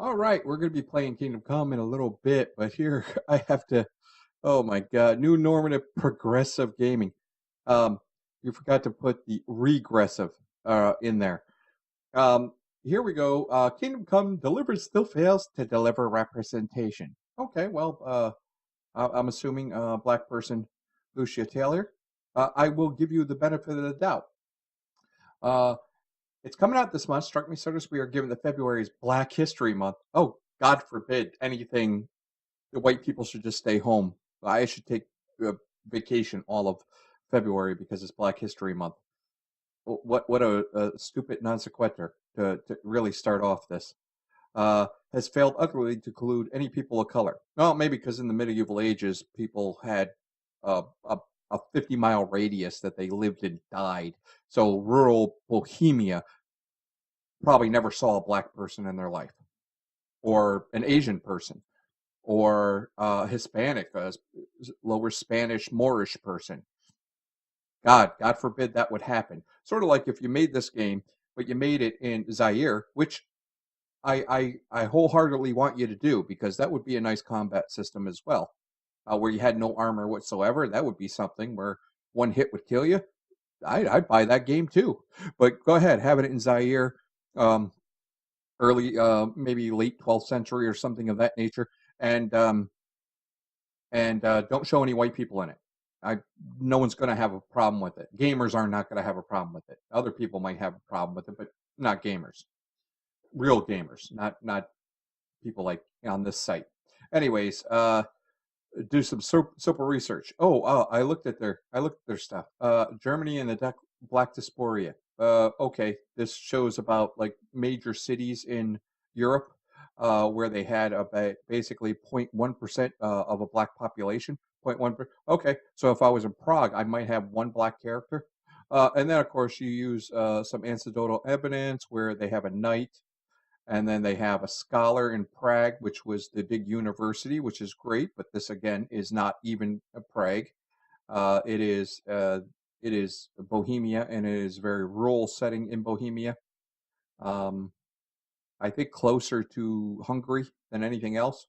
All right, we're going to be playing Kingdom Come in a little bit, but here I have to. Oh my God, new normative progressive gaming. Um, you forgot to put the regressive in there. Um, Here we go. Kingdom Come Deliverance still fails to deliver representation. Okay, well, I'm assuming black person Lucia Taylor. I will give you the benefit of the doubt. Uh, It's coming out this month. Struck me so as we are given the February's Black History Month. Oh, God forbid anything. The white people should just stay home. I should take a vacation all of February because it's Black History Month. What a stupid non sequitur to really start off this. Has failed utterly to include any people of color. Well, maybe because in the medieval ages, people had a 50-mile radius that they lived and died. So rural Bohemia probably never saw a black person in their life, or an Asian person, or Hispanic, lower Spanish, Moorish person. God forbid that would happen. Sort of like if you made this game, but you made it in Zaire, which I wholeheartedly want you to do, because that would be a nice combat system as well, where you had no armor whatsoever. That would be something where one hit would kill you. I'd buy that game too. But go ahead, have it in Zaire. Um, Early, maybe late 12th century or something of that nature, and don't show any white people in it. No one's going to have a problem with it. Gamers are not going to have a problem with it. Other people might have a problem with it, but not gamers. Real gamers, not people like on this site. Anyways, do some simple research. I looked at their stuff. Germany and the Black Diaspora. Okay, this shows about like major cities in Europe where they had basically 0.1% of a black population. 0.1. Okay, so if I was in Prague, I might have one black character. And then, of course, you use some anecdotal evidence where they have a knight, and then they have a scholar in Prague, which was the big university, which is great. But this again is not even a Prague. It is Bohemia, and it is a very rural setting in Bohemia. Um, I think closer to Hungary than anything else.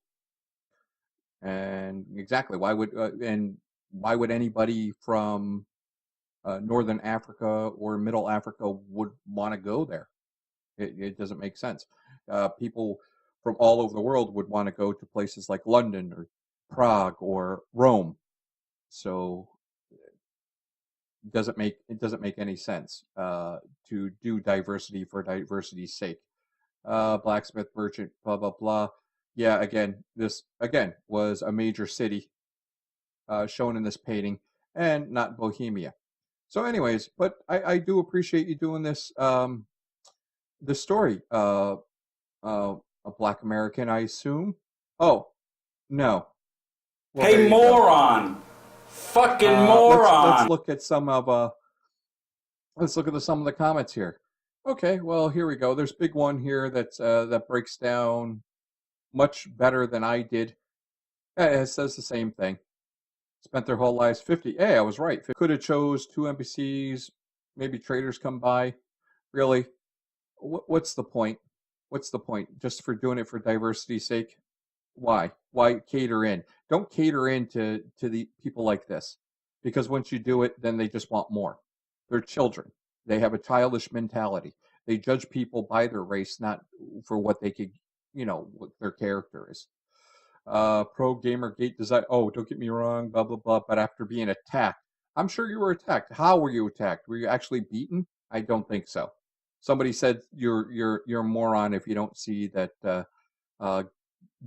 And exactly why would anybody from northern Africa or middle Africa would want to go there? It doesn't make sense. People from all over the world would want to go to places like London or Prague or Rome. So it doesn't make any sense to do diversity for diversity's sake. Blacksmith, merchant, blah blah blah. Yeah, again, this again was a major city shown in this painting, and not Bohemia. So, anyways, but I do appreciate you doing this. The story. A black American, I assume. Oh no. Well, there Hey, you go. moron! Fucking Let's moron! look at some of the comments here. Okay, well here we go. There's a big one here that breaks down much better than I did. It says the same thing. Spent their whole lives 50. Hey, I was right. Could have chose two NPCs. Maybe traders come by. Really, what's the point? What's the point? Just for doing it for diversity's sake? Why? Why cater in? Don't cater in to the people like this, because once you do it, then they just want more. They're children. They have a childish mentality. They judge people by their race, not for what they could, what their character is. Pro gamer gate design. Oh, don't get me wrong, blah blah blah. But after being attacked, I'm sure you were attacked. How were you attacked? Were you actually beaten? I don't think so. Somebody said you're a moron if you don't see that uh,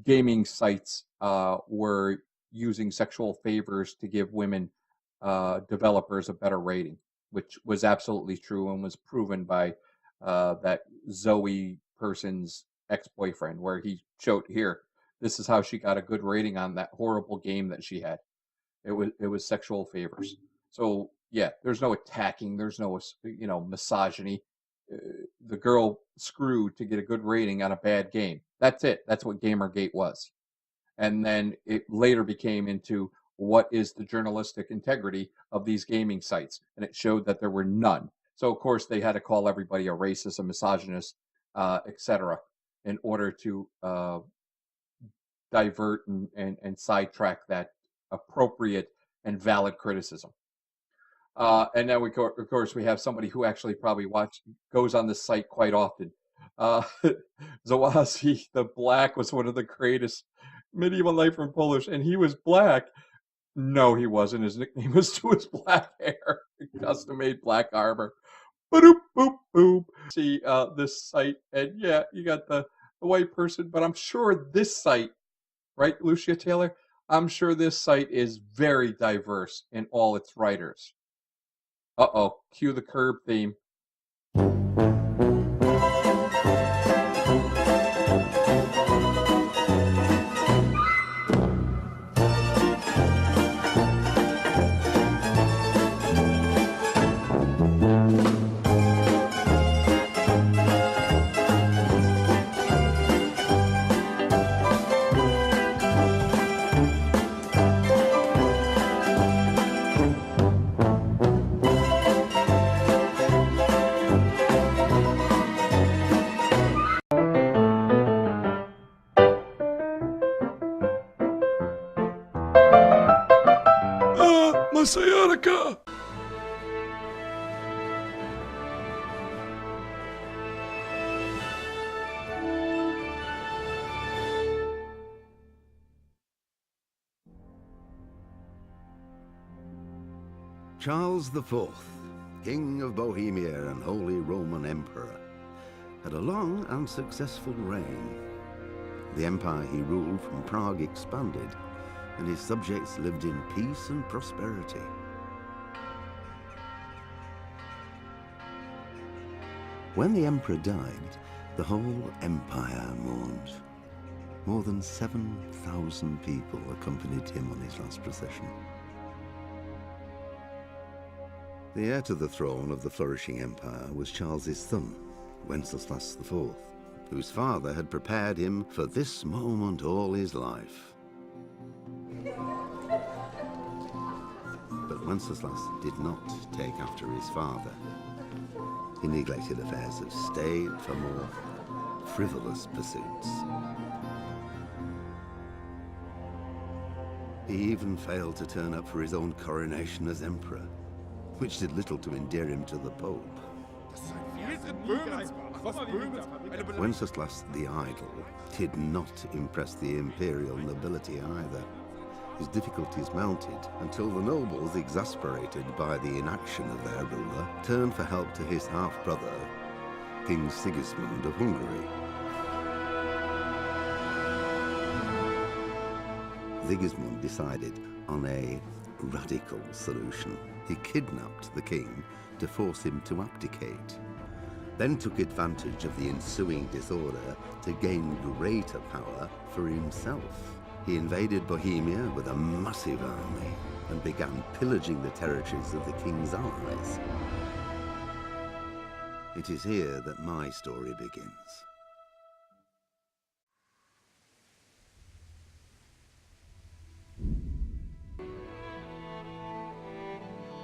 gaming sites were using sexual favors to give women developers a better rating, which was absolutely true and was proven by that Zoe person's ex-boyfriend, where he showed here, this is how she got a good rating on that horrible game that she had. It was sexual favors. So yeah, there's no attacking, there's no misogyny. The girl screwed to get a good rating on a bad game. That's it. That's what Gamergate was. And then it later became into what is the journalistic integrity of these gaming sites, and it showed that there were none. So of course they had to call everybody a racist, a misogynist, etc. in order to divert and sidetrack that appropriate and valid criticism. And then of course, we have somebody who actually probably goes on this site quite often. Zawazi the Black was one of the greatest medieval knight from Polish, and he was black. No, he wasn't. His nickname was to his black hair, custom-made black armor. Boop, boop, boop. See this site, and yeah, you got the white person, but I'm sure this site, right, Lucia Taylor? I'm sure this site is very diverse in all its writers. Uh-oh, cue the curb theme. My sciatica! Charles IV, King of Bohemia and Holy Roman Emperor, had a long and successful reign. The empire he ruled from Prague expanded, and his subjects lived in peace and prosperity. When the emperor died, the whole empire mourned. More than 7,000 people accompanied him on his last procession. The heir to the throne of the flourishing empire was Charles's son, Wenceslas IV, whose father had prepared him for this moment all his life. But Wenceslas did not take after his father. He neglected affairs of state for more frivolous pursuits. He even failed to turn up for his own coronation as emperor, which did little to endear him to the Pope. Wenceslas the Idle did not impress the imperial nobility either. His difficulties mounted until the nobles, exasperated by the inaction of their ruler, turned for help to his half-brother, King Sigismund of Hungary. Sigismund decided on a radical solution. He kidnapped the king to force him to abdicate, then took advantage of the ensuing disorder to gain greater power for himself. He invaded Bohemia with a massive army and began pillaging the territories of the king's allies. It is here that my story begins.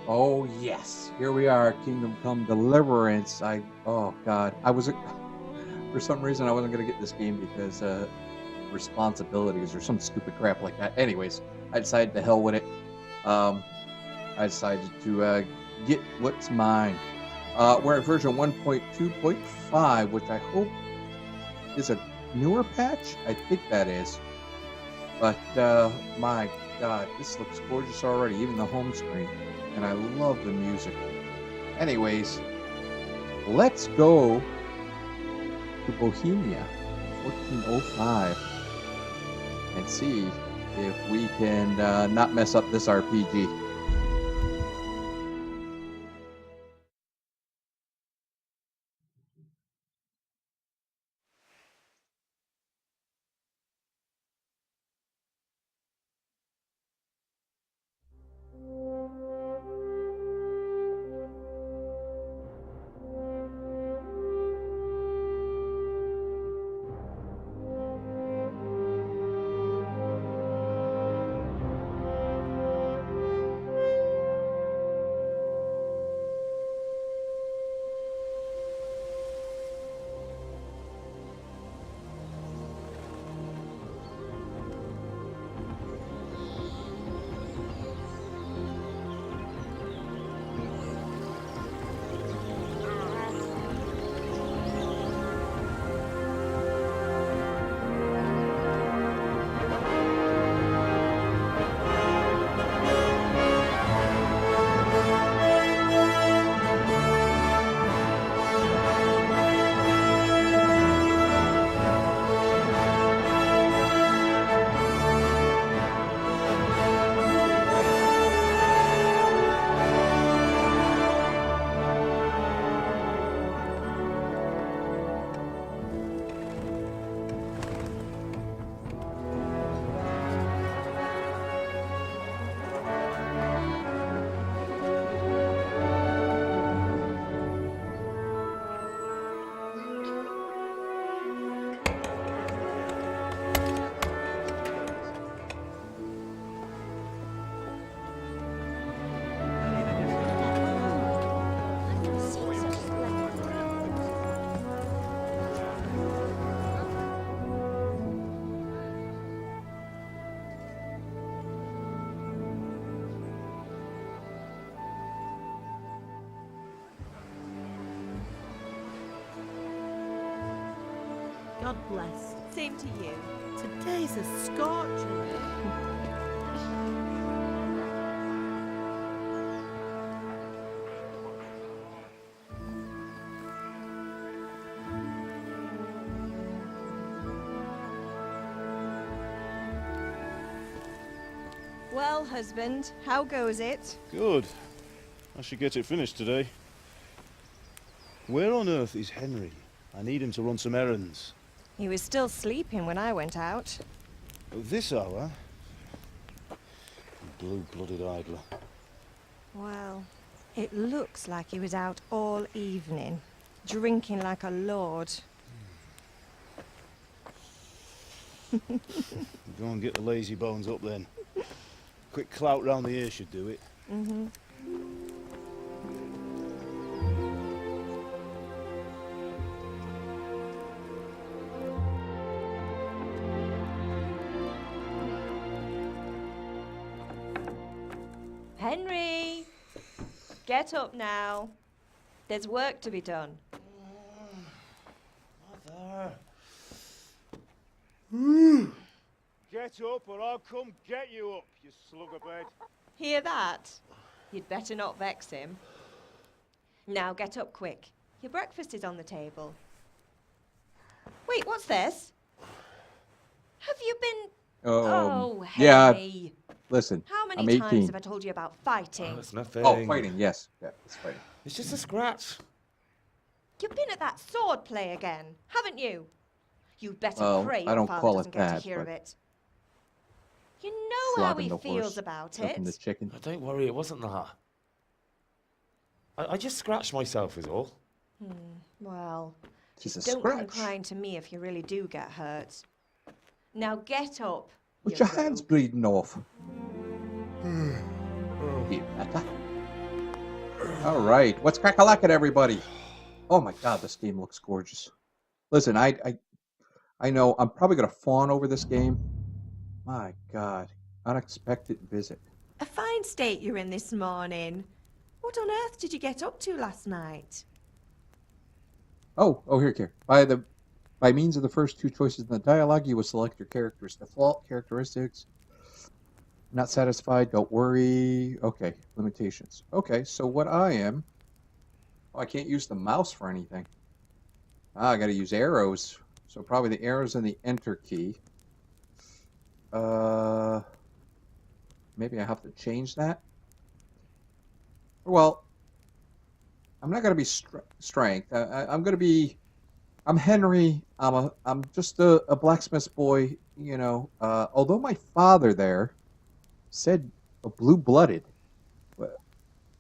Oh yes, here we are, Kingdom Come Deliverance. Oh god, for some reason I wasn't gonna get this game because responsibilities or some stupid crap like that. Anyways, I decided to hell with it. I decided to get what's mine. We're at version 1.2.5, which I hope is a newer patch. I think that is. But my god, this looks gorgeous already, even the home screen. And I love the music. Anyways, let's go to Bohemia, 1405, and see if we can not mess up this RPG. God bless. Same to you. Today's a scorcher. Well, husband, how goes it? Good. I should get it finished today. Where on earth is Henry? I need him to run some errands. He was still sleeping when I went out. At this hour? Blue-blooded idler. Well, it looks like he was out all evening, drinking like a lord. Go and get the lazy bones up then. Quick clout round the ear should do it. Mm-hmm. Henry! Get up now. There's work to be done. Mother. Get up or I'll come get you up, you slugabed. Hear that? You'd better not vex him. Now get up quick. Your breakfast is on the table. Wait, what's this? Have you been... Oh, Henry. Yeah, listen, How many I'm times 18. have I told you about fighting? Oh, it's nothing. Oh, fighting, yes. Yeah, it's fighting. It's just a scratch. You've been at that sword play again, haven't you? You'd better Well, pray I your don't father call doesn't it get that, to hear of but it. You know how Flogging he the feels horse, about stuffing it. the chicken. Oh, don't worry, it wasn't that. I just scratched myself is all. Well, Just a don't come scratch. crying to me if you really do get hurt. Now get up. With you your hands rogue. bleeding off. All right, what's crack-a-lackin', everybody? Oh my God, this game looks gorgeous. Listen, I know I'm probably gonna fawn over this game. My God, unexpected visit. A fine state you're in this morning. What on earth did you get up to last night? Oh, here. By means of the first two choices in the dialogue, you will select your character's default characteristics. Not satisfied, don't worry. Okay, limitations. Okay, so what I am... Oh, I can't use the mouse for anything. I gotta use arrows. So probably the arrows and the enter key. Maybe I have to change that? Well, I'm not gonna be strength. I'm gonna be... I'm Henry. I'm just a blacksmith's boy, you know. Although my father there said a blue-blooded.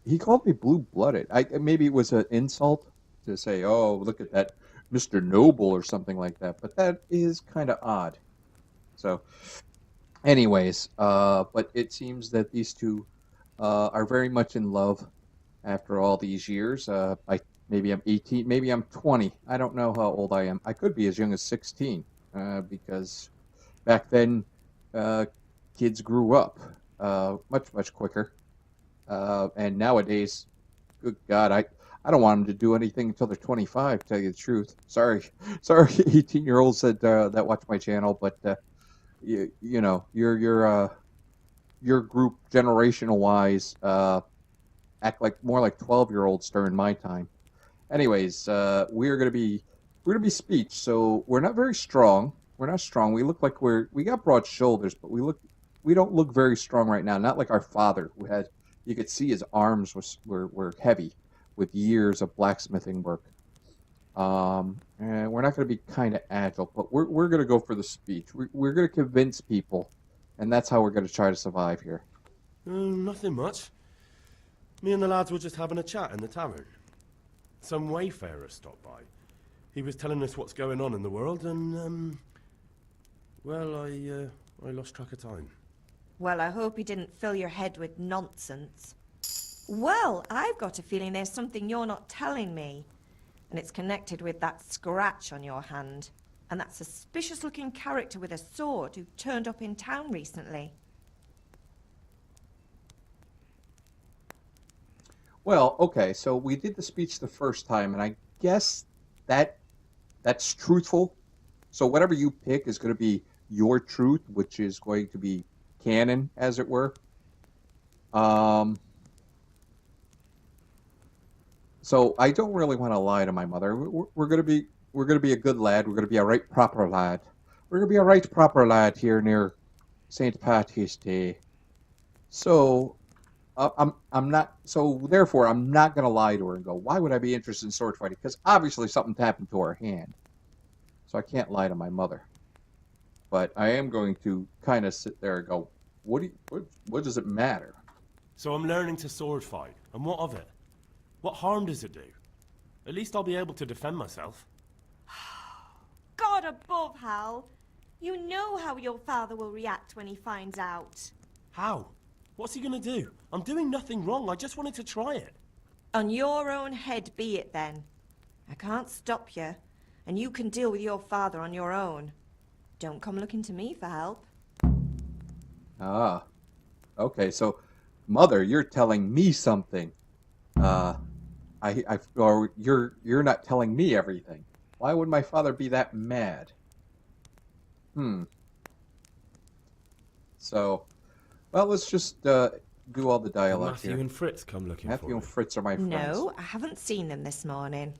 He called me blue-blooded. Maybe it was an insult to say, "Oh, look at that, Mr. Noble" or something like that. But that is kind of odd. So, anyways, but it seems that these two are very much in love after all these years. Maybe I'm 18, maybe I'm 20. I don't know how old I am. I could be as young as 16 because back then kids grew up much quicker. And nowadays, good God, I don't want them to do anything until they're 25, to tell you the truth. Sorry, 18-year-olds that watch my channel, but you know, your group generational wise act like more like 12-year-olds during my time. Anyways, we're gonna be speech, so we're not very strong. We're not strong. We look like we got broad shoulders, but we don't look very strong right now. Not like our father, who had, you could see his arms were heavy with years of blacksmithing work. And we're not going to be kind of agile, but we're going to go for the speech. We're going to convince people, and that's how we're going to try to survive here. Nothing much. Me and the lads were just having a chat in the tavern. Some wayfarer stopped by. He was telling us what's going on in the world, and well, I lost track of time. Well, I hope he didn't fill your head with nonsense. Well, I've got a feeling there's something you're not telling me. And it's connected with that scratch on your hand. And that suspicious-looking character with a sword who turned up in town recently. Well, okay, so we did the speech the first time, and I guess that's truthful. So whatever you pick is going to be your truth, which is going to be canon, as it were. So I don't really want to lie to my mother. We're going to be a good lad. We're going to be a right proper lad. We're going to be a right proper lad here near St. Patty's Day. So I'm not. So therefore, I'm not going to lie to her and go, "Why would I be interested in sword fighting?" Because obviously something happened to her hand. So I can't lie to my mother. But I am going to kind of sit there and go, "What does it matter?" So I'm learning to sword fight, and what of it? What harm does it do? At least I'll be able to defend myself. God above, Hal. You know how your father will react when he finds out. How? What's he gonna do? I'm doing nothing wrong, I just wanted to try it. On your own head be it then. I can't stop you, and you can deal with your father on your own. Don't come looking to me for help. Ah, okay. So, mother, you're telling me something. Or you're not telling me everything. Why would my father be that mad? So, well, let's just do all the dialogue Matthew here. and Fritz come looking for Matthew me. and Fritz are my friends. No, I haven't seen them this morning.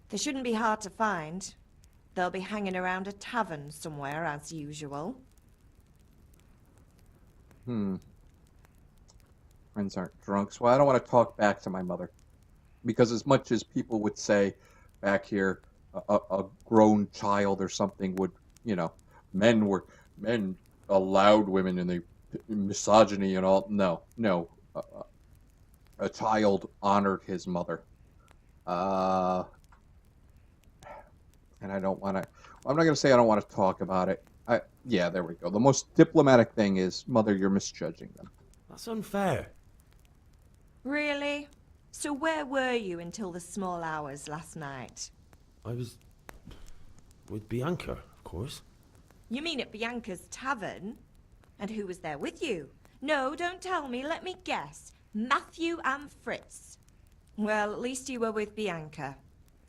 They shouldn't be hard to find. They'll be hanging around a tavern somewhere, as usual. Friends aren't drunks. Well, I don't want to talk back to my mother. Because as much as people would say back here, a grown child or something would, men allowed women in the misogyny and all. No. A child honored his mother. And I don't want to, I'm not going to say I don't want to talk about it. Yeah, there we go. The most diplomatic thing is, mother, you're misjudging them. That's unfair. Really? So where were you until the small hours last night? I was with Bianca, of course. You mean at Bianca's tavern? And who was there with you? No, don't tell me. Let me guess. Matthew and Fritz. Well, at least you were with Bianca.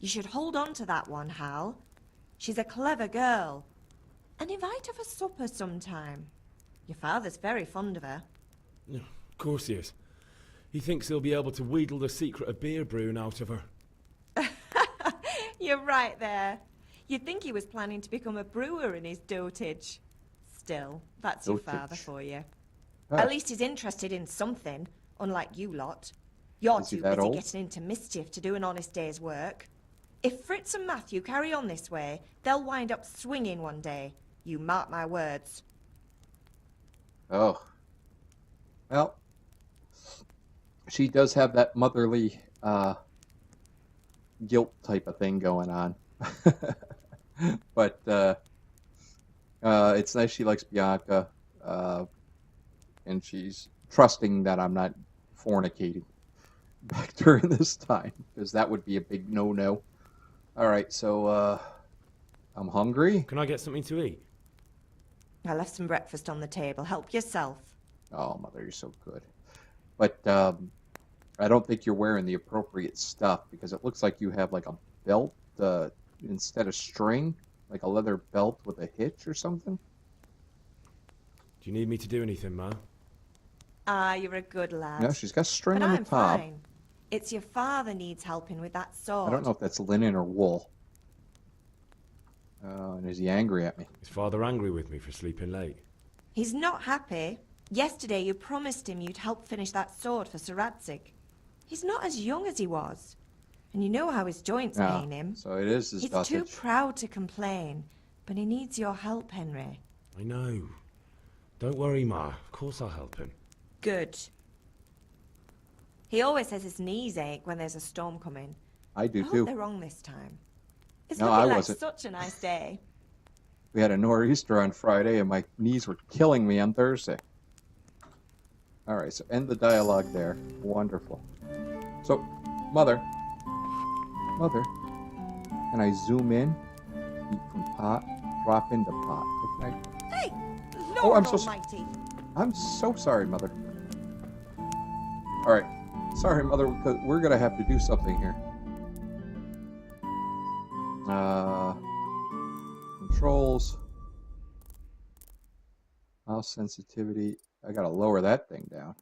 You should hold on to that one, Hal. She's a clever girl. And invite her for supper sometime. Your father's very fond of her. Yeah, of course he is. He thinks he'll be able to wheedle the secret of beer brewing out of her. You're right there. You'd think he was planning to become a brewer in his dotage. Still, that's your father for you. Oh. At least he's interested in something, unlike you lot. You're Is he too that busy old? getting into mischief to do an honest day's work. If Fritz and Matthew carry on this way, they'll wind up swinging one day. You mark my words. Oh. Well, she does have that motherly guilt type of thing going on. But it's nice she likes Bianca, and she's trusting that I'm not fornicating back during this time, because that would be a big no-no. All right, so I'm hungry. Can I get something to eat? I left some breakfast on the table. Help yourself. Oh, mother, you're so good. But I don't think you're wearing the appropriate stuff, because it looks like you have like a belt instead of string, like a leather belt with a hitch or something. Do you need me to do anything, Ma? Ah, you're a good lad. No, she's got string But on I'm the top. fine. It's your father needs helping with that sword. I don't know if that's linen or wool. And is he angry at me? Is Father angry with me for sleeping late? He's not happy. Yesterday you promised him you'd help finish that sword for Sir Radzig. He's not as young as he was. And you know how his joints pain him. So it is his He's dotage. too proud to complain, but he needs your help, Henry. I know. Don't worry, Ma. Of course I'll help him. Good. He always says his knees ache when there's a storm coming. I do I hope too. they're wrong this time. It's No, looking I like wasn't. such a nice day. We had a nor'easter on Friday, and my knees were killing me on Thursday. All right, so end the dialogue there. Wonderful. So, Mother, can I zoom in? Eat from pot, drop into pot. What can I... Hey, Oh, Lord I'm so Almighty! I'm so sorry, Mother. All right, sorry, Mother, because we're gonna have to do something here. controls. Mouse sensitivity. I gotta lower that thing down.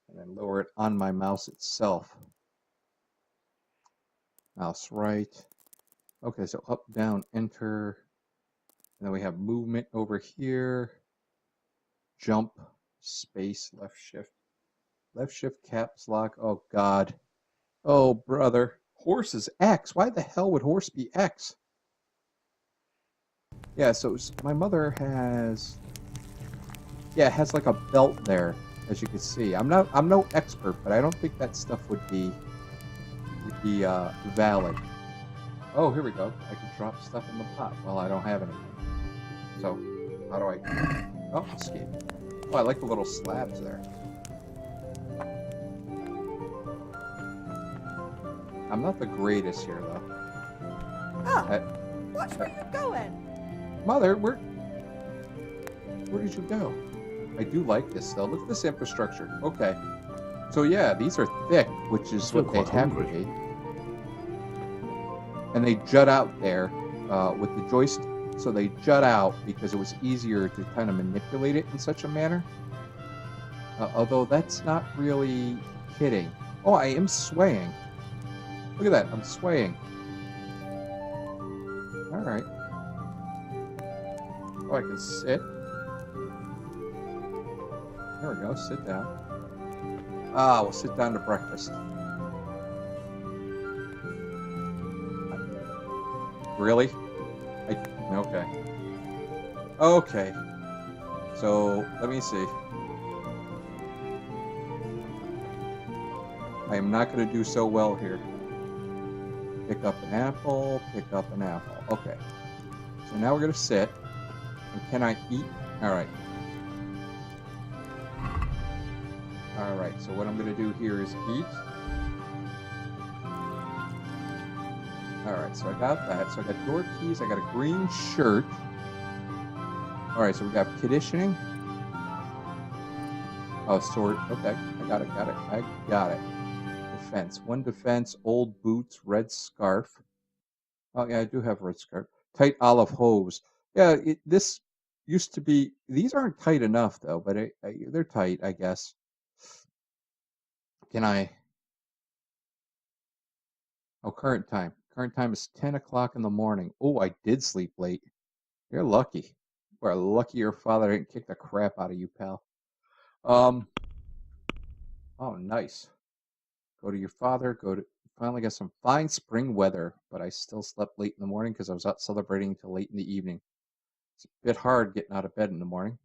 And then lower it on my mouse itself. Mouse right. Okay, so up, down, enter. And then we have movement over here. Jump, space, left shift. Left shift, caps lock. Oh, God. Oh, brother. Horse is X. Why the hell would horse be X? Yeah, so my mother has... Yeah, it has like a belt there, as you can see. I'm no expert, but I don't think that stuff would be valid. Oh, here we go. I can drop stuff in the pot. Well, I don't have anything. So, how do I... Oh, escape. Oh, I like the little slabs there. I'm not the greatest here, though. Oh, watch where you're going. Mother, where did you go? I do like this, though. Look at this infrastructure. Okay. So, yeah, these are thick, which is what they have to be. And they jut out there with the joist. So they jut out because it was easier to kind of manipulate it in such a manner. Although that's not really kidding. Oh, I am swaying. Look at that. I'm swaying. All right. Oh, I can sit. There we go. Sit down. Ah, we'll sit down to breakfast. Really? Okay. Okay. So, let me see. I am not going to do so well here. Pick up an apple, pick up an apple. Okay. So now we're going to sit. And can I eat? Alright. Alright, so what I'm going to do here is eat. Alright, so I got that. So I got door keys, I got a green shirt. Alright, so we got conditioning. Oh, sword. Okay, I got it. Defense. One defense, old boots, red scarf. Oh, yeah, I do have a red scarf. Tight olive hose. Yeah, this used to be... These aren't tight enough, though, but they're tight, I guess. Can I... Oh, current time. Current time is 10 o'clock in the morning. Oh, I did sleep late. You're lucky. Or lucky your father didn't kick the crap out of you, pal. Oh, nice. Go to your father. Finally got some fine spring weather, but I still slept late in the morning because I was out celebrating till late in the evening. It's a bit hard getting out of bed in the morning.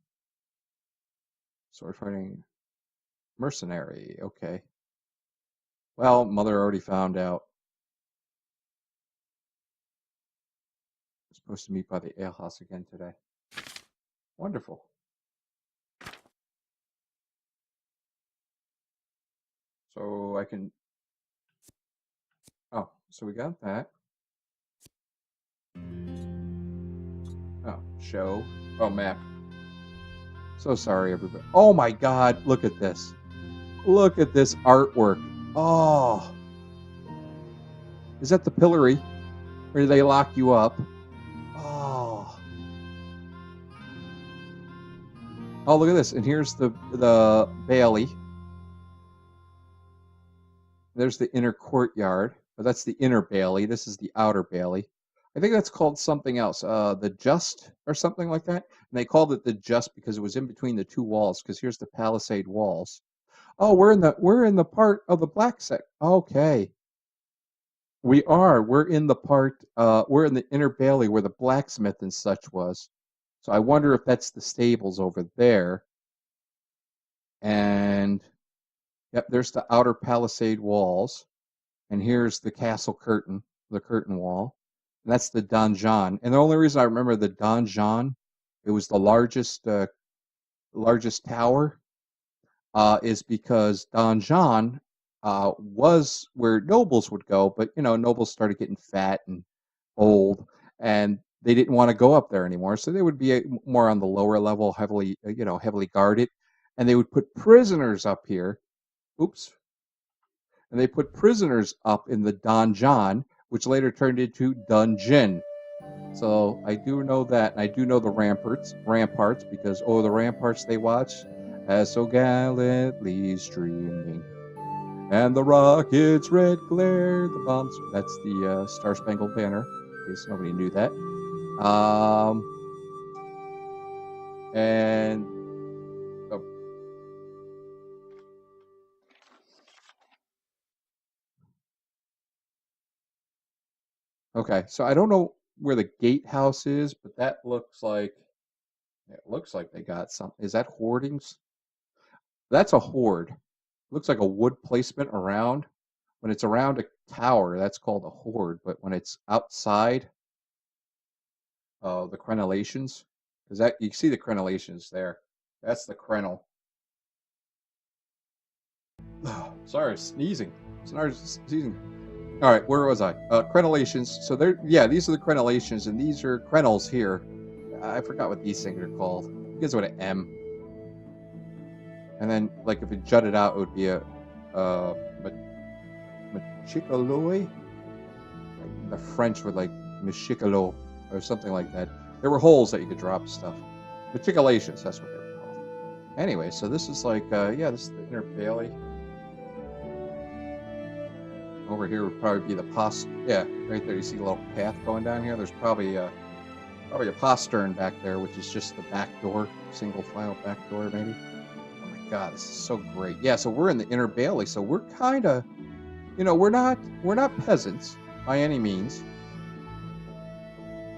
Sword fighting. Mercenary. Okay. Well, mother already found out. Supposed to meet by the alehouse again today. Wonderful. So I can... Oh, so we got that. Oh, show. Oh, map. So sorry, everybody. Oh my God, look at this. Look at this artwork. Oh. Is that the pillory where they lock you up? Oh. Oh, look at this. And here's the bailey. There's the inner courtyard. But that's the inner bailey. This is the outer bailey. I think that's called something else. The just or something like that. And they called it the just because it was in between the two walls. Because here's the palisade walls. Oh, we're in the part of the black sect. Okay. We are. We're in the part. We're in the inner bailey where the blacksmith and such was. So I wonder if that's the stables over there. And yep, there's the outer palisade walls. And here's the castle curtain, the curtain wall. And that's the donjon. And the only reason I remember the donjon, it was the largest tower, is because donjon was where nobles would go. But, nobles started getting fat and old, and they didn't want to go up there anymore. So they would be more on the lower level, heavily guarded. And they would put prisoners up here. Oops. And they put prisoners up in the donjon, which later turned into dungeon. So I do know that, and I do know the ramparts, because the ramparts they watch as so gallantly streaming, and the rockets' red glare, the bombs. That's the Star Spangled Banner, in case nobody knew that. And oh. Okay, so I don't know where the gatehouse is, but that looks like they got some. Is that hoardings? That's a hoard. Looks like a wood placement around. When it's around a tower, that's called a hoard. But when it's outside, the crenellations, because that you see the crenellations there. That's the crenel. Sorry, sneezing. Sorry, sneezing. All right, where was I? Crenellations. So these are the crenellations, and these are crenels here. I forgot what these things are called. It begins with an M. And then, like, if it jutted out, it would be a Machicoloy. The French would like Machicolo or something like that. There were holes that you could drop stuff. Machicolations, that's what they were called. Anyway, so this is like, this is the inner bailey. Over here would probably be the right there. You see a little path going down here. There's probably a postern back there, which is just the back door, single file back door, maybe. Oh my God, this is so great. Yeah, so we're in the inner bailey, so we're kind of, we're not peasants by any means.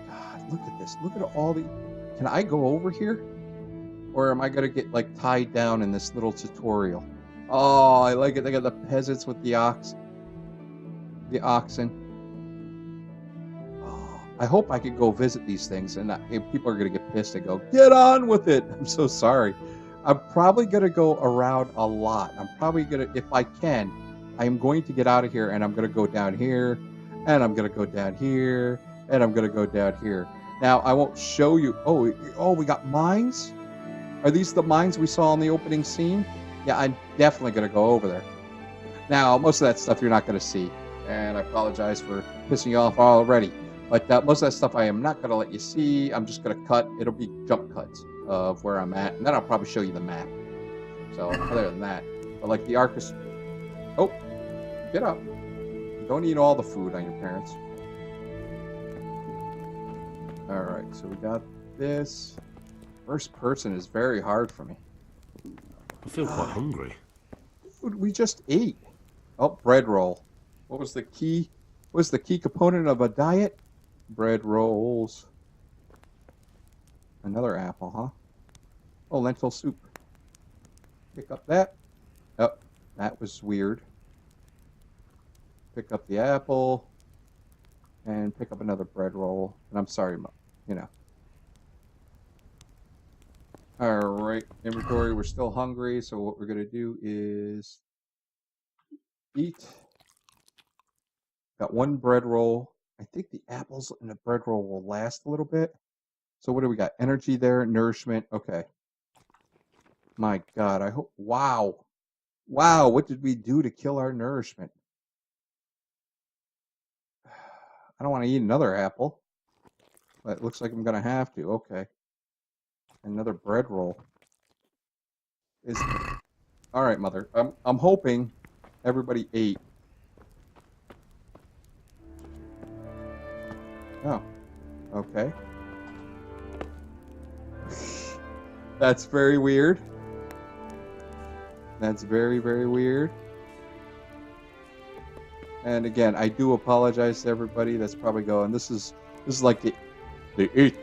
God, look at this. Look at all the. Can I go over here, or am I gonna get like tied down in this little tutorial? Oh, I like it. They got the peasants with the oxen. Oh, I hope I can go visit these things, and people are gonna get pissed and go, "Get on with it." I'm so sorry. I'm probably gonna go around a lot. I'm probably gonna, if I can, I am going to get out of here, and I'm gonna go down here, and I'm gonna go down here, and I'm gonna go down here. Now I won't show you. Oh, we got mines. Are these the mines we saw in the opening scene? Yeah, I'm definitely gonna go over there. Now most of that stuff you're not gonna see. And I apologize for pissing you off already. But most of that stuff I am not going to let you see. I'm just going to cut. It'll be jump cuts of where I'm at. And then I'll probably show you the map. So, other than that. But like the Arcus... Oh! Get up. Don't eat all the food on your parents. Alright, so we got this. First person is very hard for me. I feel quite hungry. Food we just ate. Oh, bread roll. What was the key? What's the key component of a diet? Bread rolls. Another apple, huh? Oh, lentil soup. Pick up that. Oh, that was weird. Pick up the apple. And pick up another bread roll. And I'm sorry, Alright, inventory, we're still hungry, so what we're going to do is eat. Got one bread roll. I think the apples and the bread roll will last a little bit. So what do we got? Energy there, nourishment. Okay. My God, I hope. Wow. Wow, what did we do to kill our nourishment? I don't want to eat another apple. But it looks like I'm going to have to. Okay. Another bread roll. All right, Mother. I'm hoping everybody ate. Oh, okay. That's very weird. That's very, very weird. And again, I do apologize to everybody that's probably going, this is like the eighth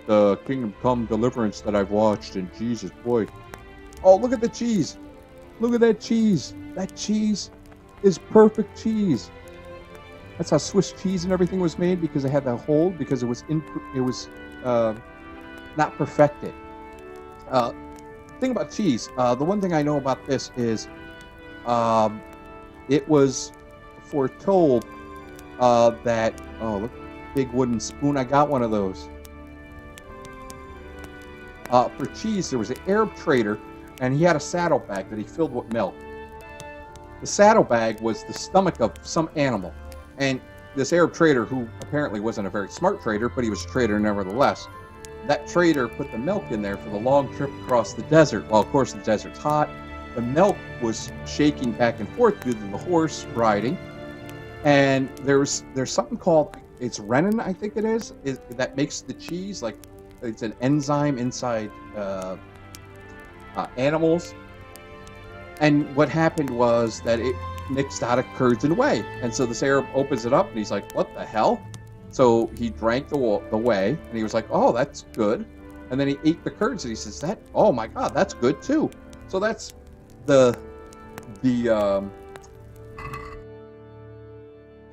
Kingdom Come Deliverance that I've watched, and Jesus, boy. Oh, look at the cheese. Look at that cheese. That cheese is perfect cheese. That's how Swiss cheese and everything was made, because they had that hold, because it was not perfected. Thing about cheese, the one thing I know about this is it was foretold that, oh, look, big wooden spoon. I got one of those. For cheese, there was an Arab trader, and he had a saddlebag that he filled with milk. The saddlebag was the stomach of some animal. And this Arab trader, who apparently wasn't a very smart trader, but he was a trader nevertheless. That trader put the milk in there for the long trip across the desert. Well, of course, the desert's hot. The milk was shaking back and forth due to the horse riding. And there's something called, it's renin, I think it is, that makes the cheese. Like, it's an enzyme inside animals. And what happened was that it mixed out of curds and whey. And so this Arab opens it up and he's like, what the hell? So he drank the whey and he was like, oh, that's good. And then he ate the curds and he says, oh my God, that's good too. So that's can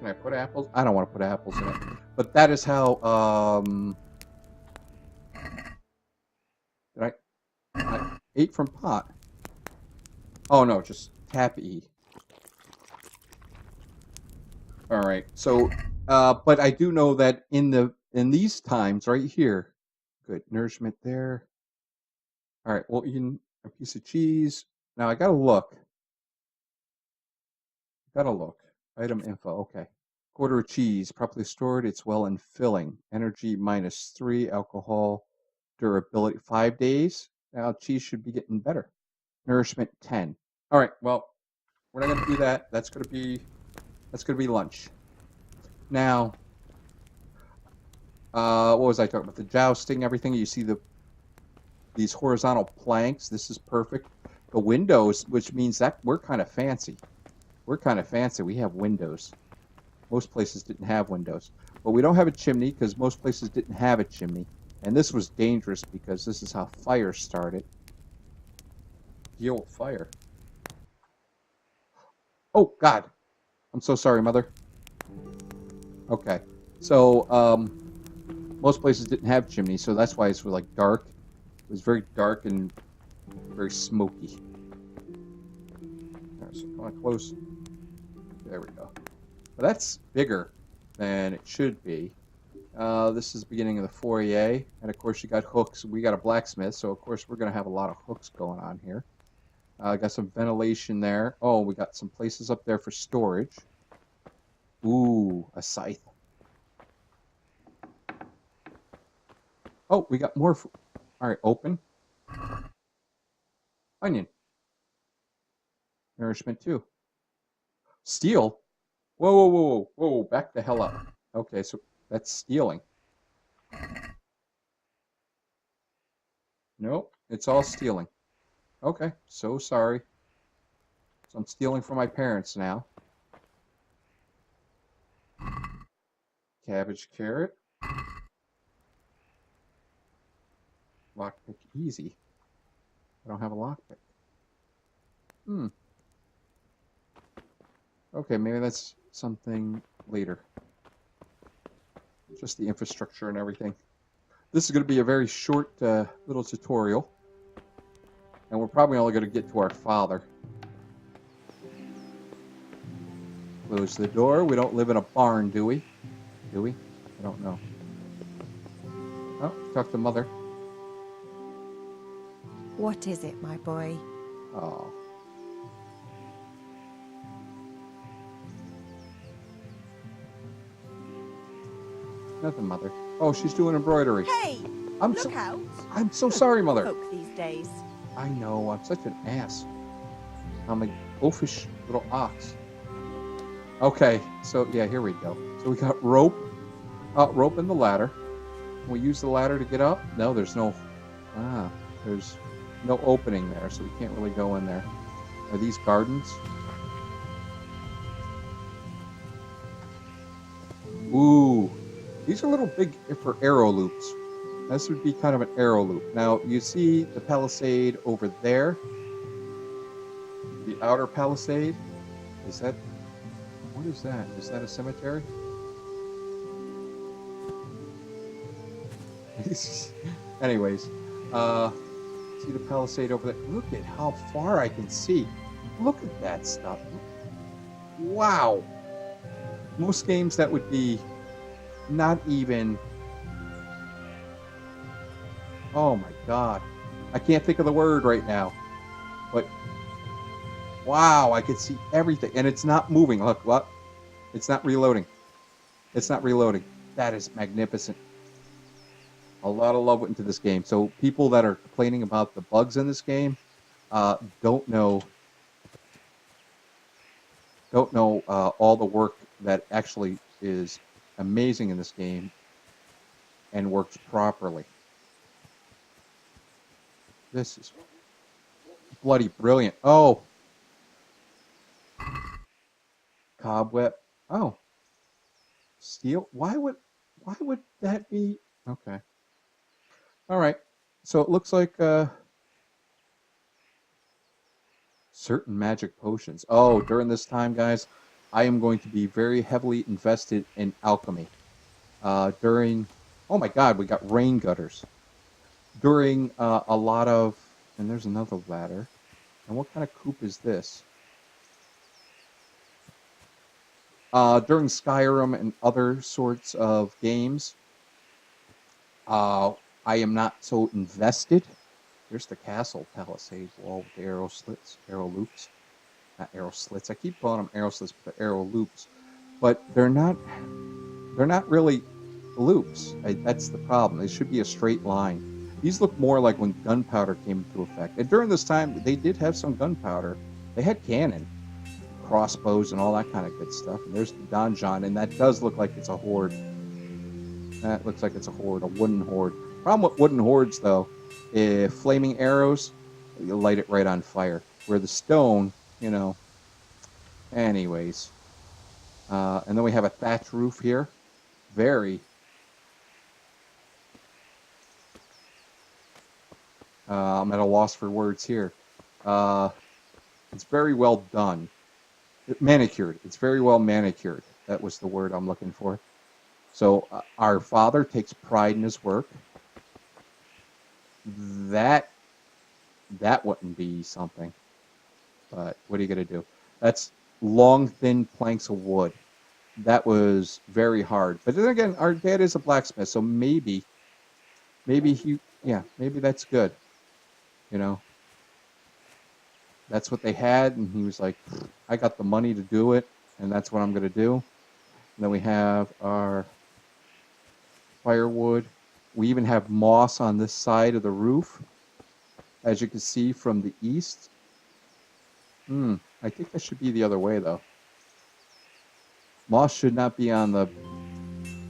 I put apples? I don't want to put apples in it. But that is how, I ate from pot. Oh no, just tap E. All right. So, but I do know that in these times right here, good nourishment there. All right. Well, eating a piece of cheese. Now I gotta look. Item info. Okay. Quarter of cheese, properly stored. It's well and filling. Energy -3. Alcohol durability 5 days. Now cheese should be getting better. Nourishment 10. All right. Well, we're not gonna do that. That's gonna be lunch. Now, what was I talking about? The jousting, everything. You see these horizontal planks. This is perfect. The windows, which means that we're kind of fancy. We have windows. Most places didn't have windows. But we don't have a chimney because most places didn't have a chimney. And this was dangerous because this is how fire started. The old fire. Oh, God. I'm so sorry, Mother. Okay. So, most places didn't have chimneys, so that's why it's like dark. It was very dark and very smoky. All right, so come on close. There we go. But that's bigger than it should be. This is the beginning of the foyer, and of course you got hooks. We got a blacksmith, so of course we're going to have a lot of hooks going on here. Got some ventilation there. Oh, we got some places up there for storage. Ooh, a scythe. Oh, we got more. All right, open. Onion. Nourishment 2. Steel. Whoa, whoa, whoa, whoa, whoa! Back the hell up. Okay, so that's stealing. Nope, it's all stealing. Okay, so sorry. So I'm stealing from my parents now. Cabbage, carrot. Lockpick easy. I don't have a lockpick. Okay, maybe that's something later. Just the infrastructure and everything. This is going to be a very short little tutorial. And we're probably only going to get to our father. Close the door. We don't live in a barn, do we? Do we? I don't know. Oh, talk to Mother. What is it, my boy? Oh. Nothing, Mother. Oh, she's doing embroidery. Hey! Look out! I'm so sorry, Mother. Folk these days. I know, I'm such an ass. I'm a oafish little ox. Okay, so yeah, here we go. So we got rope. Rope and the ladder. Can we use the ladder to get up? No, there's no opening there, so we can't really go in there. Are these gardens? Ooh, these are a little big for arrow loops. This would be kind of an arrow loop. Now, you see the palisade over there? The outer palisade? Is that... What is that? Is that a cemetery? Anyways, see the palisade over there? Look at how far I can see. Look at that stuff. Wow. Most games that would be not even... Oh my God. I can't think of the word right now. But wow, I could see everything. And it's not moving. Look, what? It's not reloading. It's not reloading. That is magnificent. A lot of love went into this game. So people that are complaining about the bugs in this game don't know all the work that actually is amazing in this game and works properly. This is bloody brilliant. Oh, cobweb. Oh, steel. Why would that be? Okay. All right. So it looks like certain magic potions. Oh, during this time, guys, I am going to be very heavily invested in alchemy. Oh my God, we got rain gutters. During a lot of, and there's another ladder. And what kind of coop is this? During Skyrim and other sorts of games, I am not so invested. There's the castle palisade wall with the arrow slits, arrow loops. Not arrow slits. I keep calling them arrow slits, but they're arrow loops. But they're not really loops. That's the problem. They should be a straight line. These look more like when gunpowder came into effect. And during this time, they did have some gunpowder. They had cannon, crossbows, and all that kind of good stuff. And there's the donjon, and that does look like it's a horde. That looks like it's a horde, a wooden horde. Problem with wooden hordes, though, if flaming arrows, you light it right on fire. Where the stone, you know. Anyways. And then we have a thatch roof here. Very. I'm at a loss for words here. It's very well done. Manicured. It's very well manicured. That was the word I'm looking for. So our father takes pride in his work. That wouldn't be something. But what are you going to do? That's long, thin planks of wood. That was very hard. But then again, our dad is a blacksmith, so maybe maybe that's good. You know, that's what they had, and he was like, I got the money to do it, and that's what I'm going to do. And then we have our firewood. We even have moss on this side of the roof, as you can see from the east. I think that should be the other way, though. Moss should not be on the...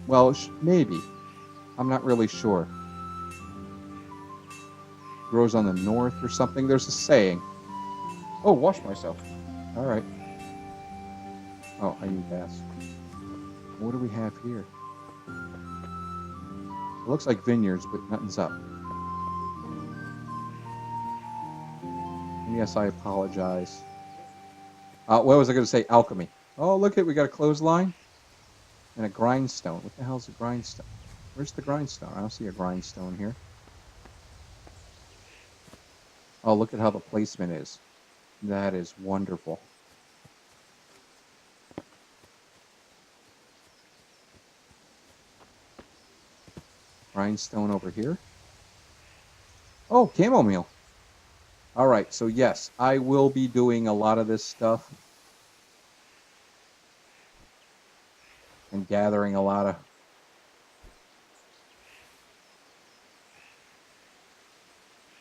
Well, maybe. I'm not really sure. Grows on the north or something. There's a saying. Oh, wash myself. All right. Oh, I need gas. What do we have here? It looks like vineyards, but nothing's up. And yes, I apologize. What was I going to say? Alchemy. Oh, look at we got a clothesline and a grindstone. What the hell's a grindstone? Where's the grindstone? I don't see a grindstone here. Oh, look at how the placement is. That is wonderful. Grindstone over here. Oh, chamomile. All right, so yes, I will be doing a lot of this stuff and gathering a lot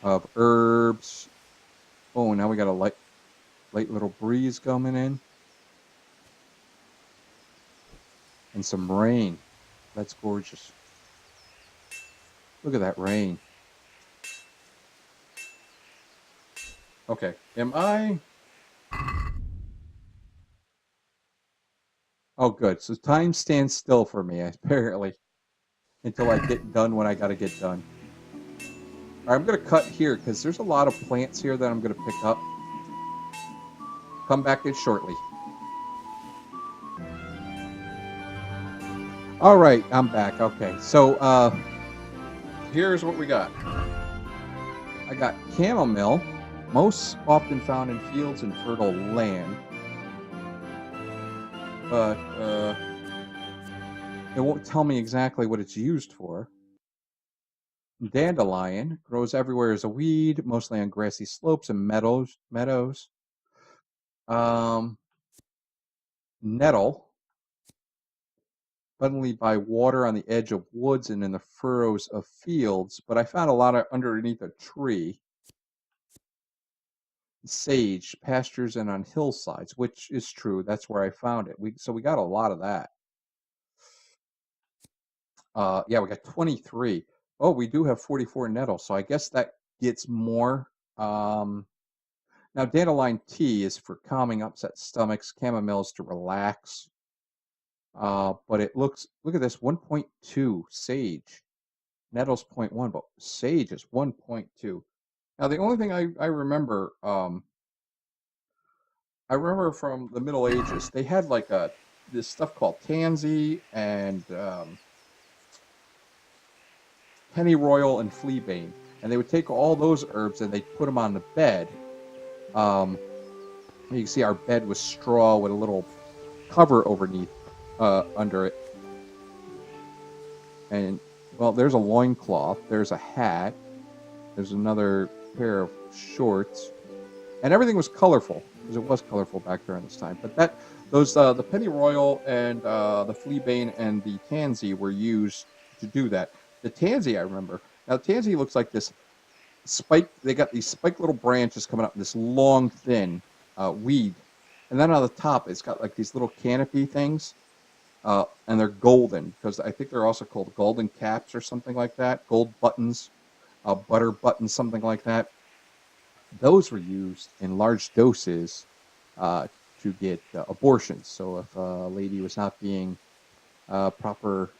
of herbs. Oh, now we got a light little breeze coming in. And some rain. That's gorgeous. Look at that rain. Okay, am I... Oh, good. So time stands still for me, apparently, until I get done when I gotta get done. All right, I'm gonna cut here, because there's a lot of plants here that I'm gonna pick up. Come back in shortly. All right, I'm back. Okay, so here's what we got. I got chamomile, most often found in fields and fertile land. But it won't tell me exactly what it's used for. Dandelion grows everywhere as a weed, mostly on grassy slopes and meadows. Nettle suddenly by water on the edge of woods and in the furrows of fields, but I found a lot of underneath a tree. Sage, pastures, and on hillsides, which is true. That's where I found it. So we got a lot of that. Yeah, we got 23. Oh, we do have 44 nettles, so I guess that gets more. Now, dandelion tea is for calming upset stomachs. Chamomile is to relax. But it look at this, 1.2 sage. Nettles 0.1, but sage is 1.2. Now, the only thing I remember, from the Middle Ages, they had like this stuff called tansy and pennyroyal and fleabane, and they would take all those herbs and they'd put them on the bed. You can see our bed was straw with a little cover under it. And, well, there's a loincloth, there's a hat, there's another pair of shorts, and everything was colorful, because it was colorful back during this time. But the pennyroyal and the fleabane and the tansy were used to do that. The tansy, I remember. Now, tansy looks like this spike. They got these spiked little branches coming up, this long, thin weed. And then on the top, it's got like these little canopy things. And they're golden, because I think they're also called golden caps or something like that. Gold buttons, butter buttons, something like that. Those were used in large doses to get abortions. So if a lady was not being proper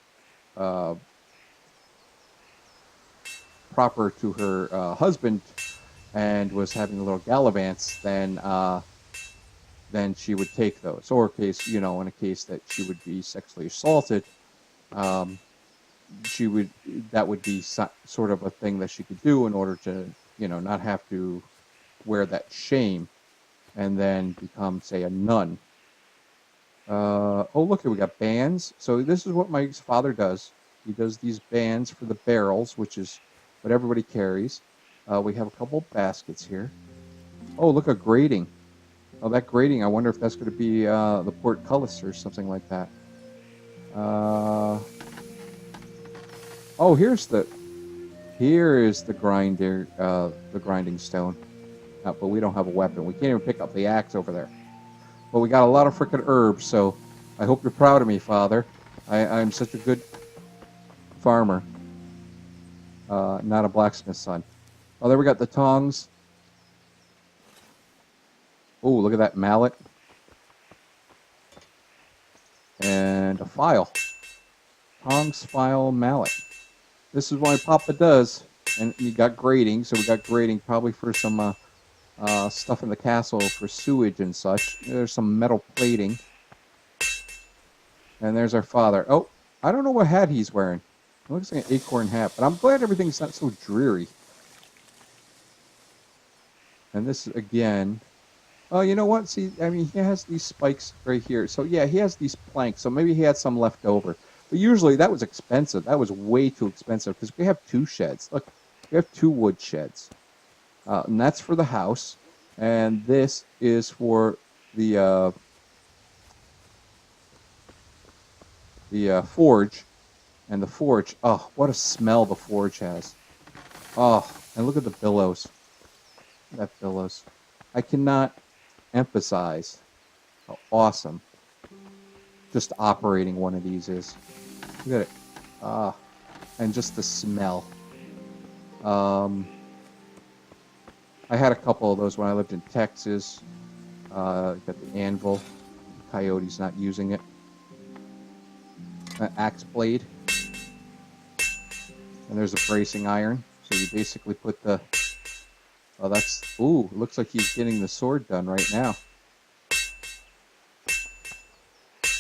to her husband and was having a little gallivants, then she would take those. Or in a case that she would be sexually assaulted, that would be sort of a thing that she could do in order to, not have to wear that shame and then become, say, a nun. Oh, look, we got bands. So this is what my father does. He does these bands for the barrels, which is what everybody carries. We have a couple baskets here. Oh, look, a grating. Oh, that grating, I wonder if that's going to be the portcullis or something like that. Oh, here is the grinder, the grinding stone. But we don't have a weapon. We can't even pick up the axe over there. But we got a lot of frickin' herbs, so I hope you're proud of me, Father. I'm such a good farmer. Not a blacksmith's son. Oh, there we got the tongs. Oh, look at that mallet. And a file. Tongs, file, mallet. This is what my papa does. And you got grating, so we got grating probably for some stuff in the castle for sewage and such. There's some metal plating. And there's our father. Oh, I don't know what hat he's wearing. It looks like an acorn hat, but I'm glad everything's not so dreary. And this, again... Oh, you know what? See, I mean, he has these spikes right here. So, yeah, he has these planks. So maybe he had some left over. But usually that was expensive. That was way too expensive because we have 2 sheds. Look, we have 2 wood sheds. And that's for the house. And this is for the forge. And the forge, oh, what a smell the forge has. Oh, and look at the billows. Look at that billows. I cannot emphasize how awesome just operating one of these is. Look at it. And just the smell. I had a couple of those when I lived in Texas. Got the anvil. Coyote's not using it. An axe blade. And there's a bracing iron. So you basically put the... Oh, that's... Ooh, looks like he's getting the sword done right now.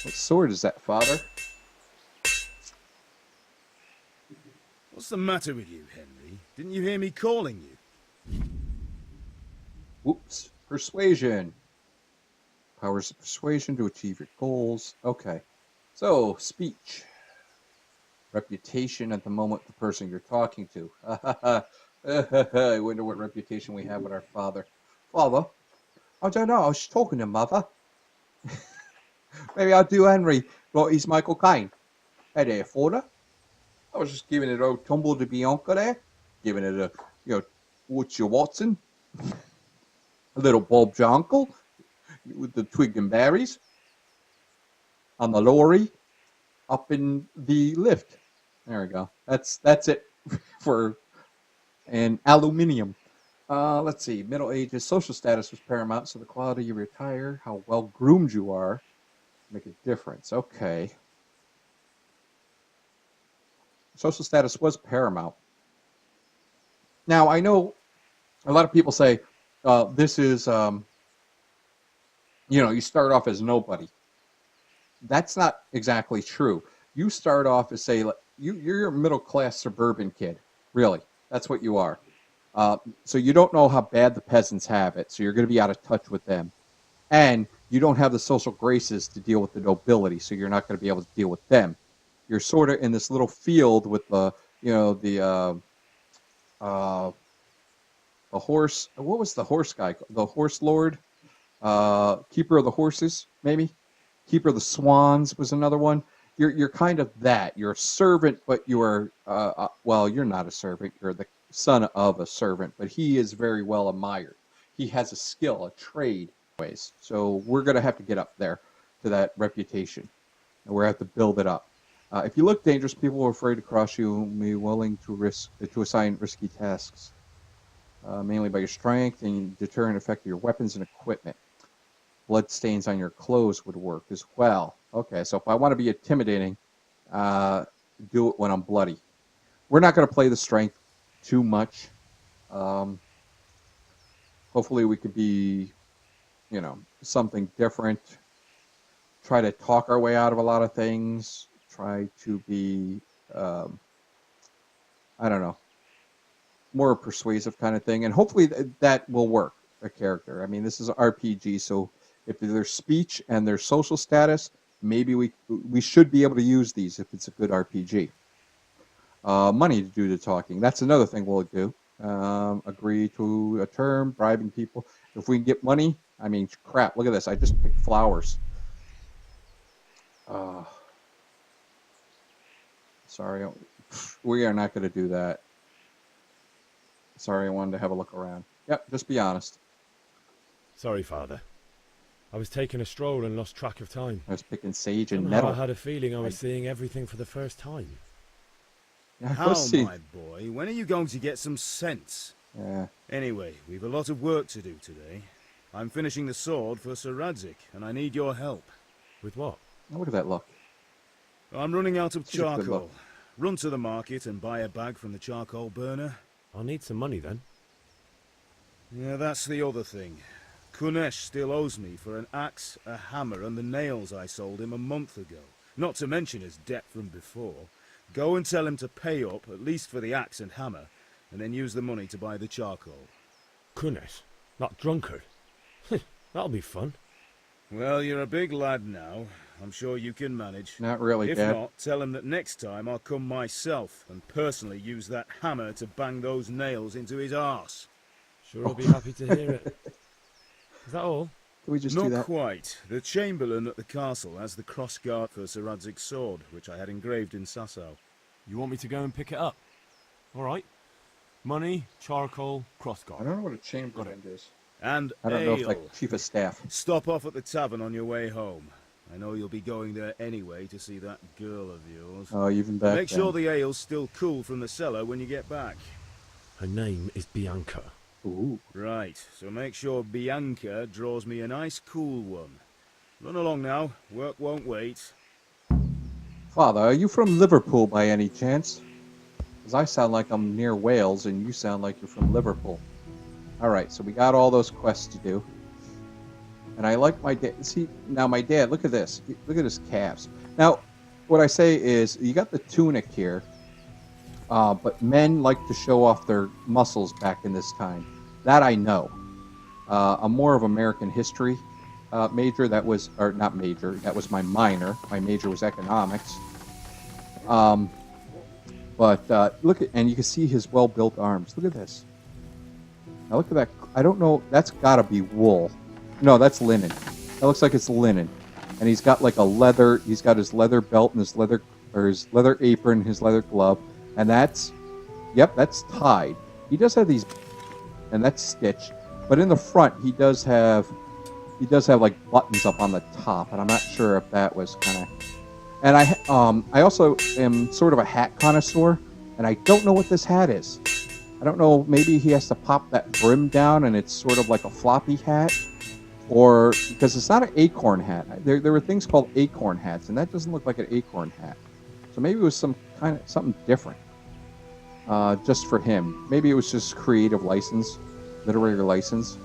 What sword is that, Father? What's the matter with you, Henry? Didn't you hear me calling you? Whoops. Persuasion. Powers of persuasion to achieve your goals. Okay. So, speech. Reputation at the moment the person you're talking to. I wonder what reputation we have with our father. Father? I don't know. I was talking to Mother. Maybe I'll do Henry. Well, he's Michael Caine. Hey there, Forder. I was just giving it a tumble to Bianca there. Giving it a, what's your Watson? A little Bob's your uncle with the twig and berries on the lorry up in the lift. There we go. That's it for an aluminium. Let's see. Middle ages, social status was paramount, so the quality you retire, how well groomed you are, make a difference. Okay. Social status was paramount. Now, I know a lot of people say this is, you start off as nobody. That's not exactly true. You start off as, say, you're a middle-class suburban kid. Really. That's what you are. So you don't know how bad the peasants have it, so you're going to be out of touch with them. And you don't have the social graces to deal with the nobility, so you're not going to be able to deal with them. You're sort of in this little field with the horse. What was the horse guy? The horse lord? Keeper of the horses, maybe? Keeper of the swans was another one. You're kind of that. You're a servant, but you're, you're not a servant. You're the son of a servant, but he is very well admired. He has a skill, a trade. So we're going to have to get up there to that reputation. And we're going to have to build it up. If you look dangerous, people are afraid to cross you and be willing to assign risky tasks, mainly by your strength and deterrent effect of your weapons and equipment. Blood stains on your clothes would work as well. Okay, so if I want to be intimidating, do it when I'm bloody. We're not going to play the strength too much. Hopefully we could be, something different. Try to talk our way out of a lot of things. Try to be, more persuasive kind of thing. And hopefully that will work, a character. I mean, this is an RPG, so if there's speech and there's social status, maybe we should be able to use these if it's a good RPG. Money to do the talking. That's another thing we'll do. Agree to a term, bribing people. If we can get money, I mean, crap, look at this. I just picked flowers. Sorry, we are not going to do that. Sorry, I wanted to have a look around. Yep, just be honest. Sorry, Father. I was taking a stroll and lost track of time. I was picking sage and Somehow nettle. I had a feeling I was seeing everything for the first time. Yeah, How, see. my boy? When are you going to get some sense? Yeah. Anyway, we've a lot of work to do today. I'm finishing the sword for Sir Radzig, and I need your help. With what? Oh, look at that look. I'm running out of This is a good charcoal. look. Run to the market and buy a bag from the charcoal burner. I'll need some money then. Yeah, that's the other thing. Kunesh still owes me for an axe, a hammer, and the nails I sold him a month ago. Not to mention his debt from before. Go and tell him to pay up, at least for the axe and hammer, and then use the money to buy the charcoal. Kunesh? That drunkard? That'll be fun. Well, you're a big lad now. I'm sure you can manage. Not really, If Dad. not, tell him that next time I'll come myself and personally use that hammer to bang those nails into his arse. Sure, I'll be happy to hear it. Is that all? Can we just do Not that? quite. The Chamberlain at the castle has the cross-guard for Sir Radzig's sword, which I had engraved in Sasau. You want me to go and pick it up? All right. Money, charcoal, I crossguard. don't know what a chamberlain is. And I don't know if ale. like chief of staff. Stop off at the tavern on your way home. I know you'll be going there anyway to see that girl of yours. Oh, even back Make then. sure the ale's still cool from the cellar when you get back. Her name is Bianca. Ooh. Right, so make sure Bianca draws me a nice cool one. Run along now, work won't wait. Father, are you from Liverpool by any chance? Because I sound like I'm near Wales and you sound like you're from Liverpool. Alright, so we got all those quests to do. And I like my dad. See, now my dad, look at this. Look at his calves. Now, what I say is, you got the tunic here. But men like to show off their muscles back in this time. That I know. I'm more of American history major. That was, or not major, that was my minor. My major was economics. Look at, and you can see his well-built arms. Look at this. Now look at that. I don't know, that's gotta be wool. No, that's linen. That looks like it's linen. And he's got like a leather, he's got his leather belt and his leather or his leather apron, his leather glove, and that's tied. He does have these, and that's stitched, but in the front he does have like buttons up on the top, and I'm not sure if that was kind of. And I also am sort of a hat connoisseur, and I don't know what this hat is. I don't know. Maybe he has to pop that brim down, and it's sort of like a floppy hat, or because it's not an acorn hat. There were things called acorn hats, and that doesn't look like an acorn hat. So maybe it was something different, just for him. Maybe it was just creative license, literary license.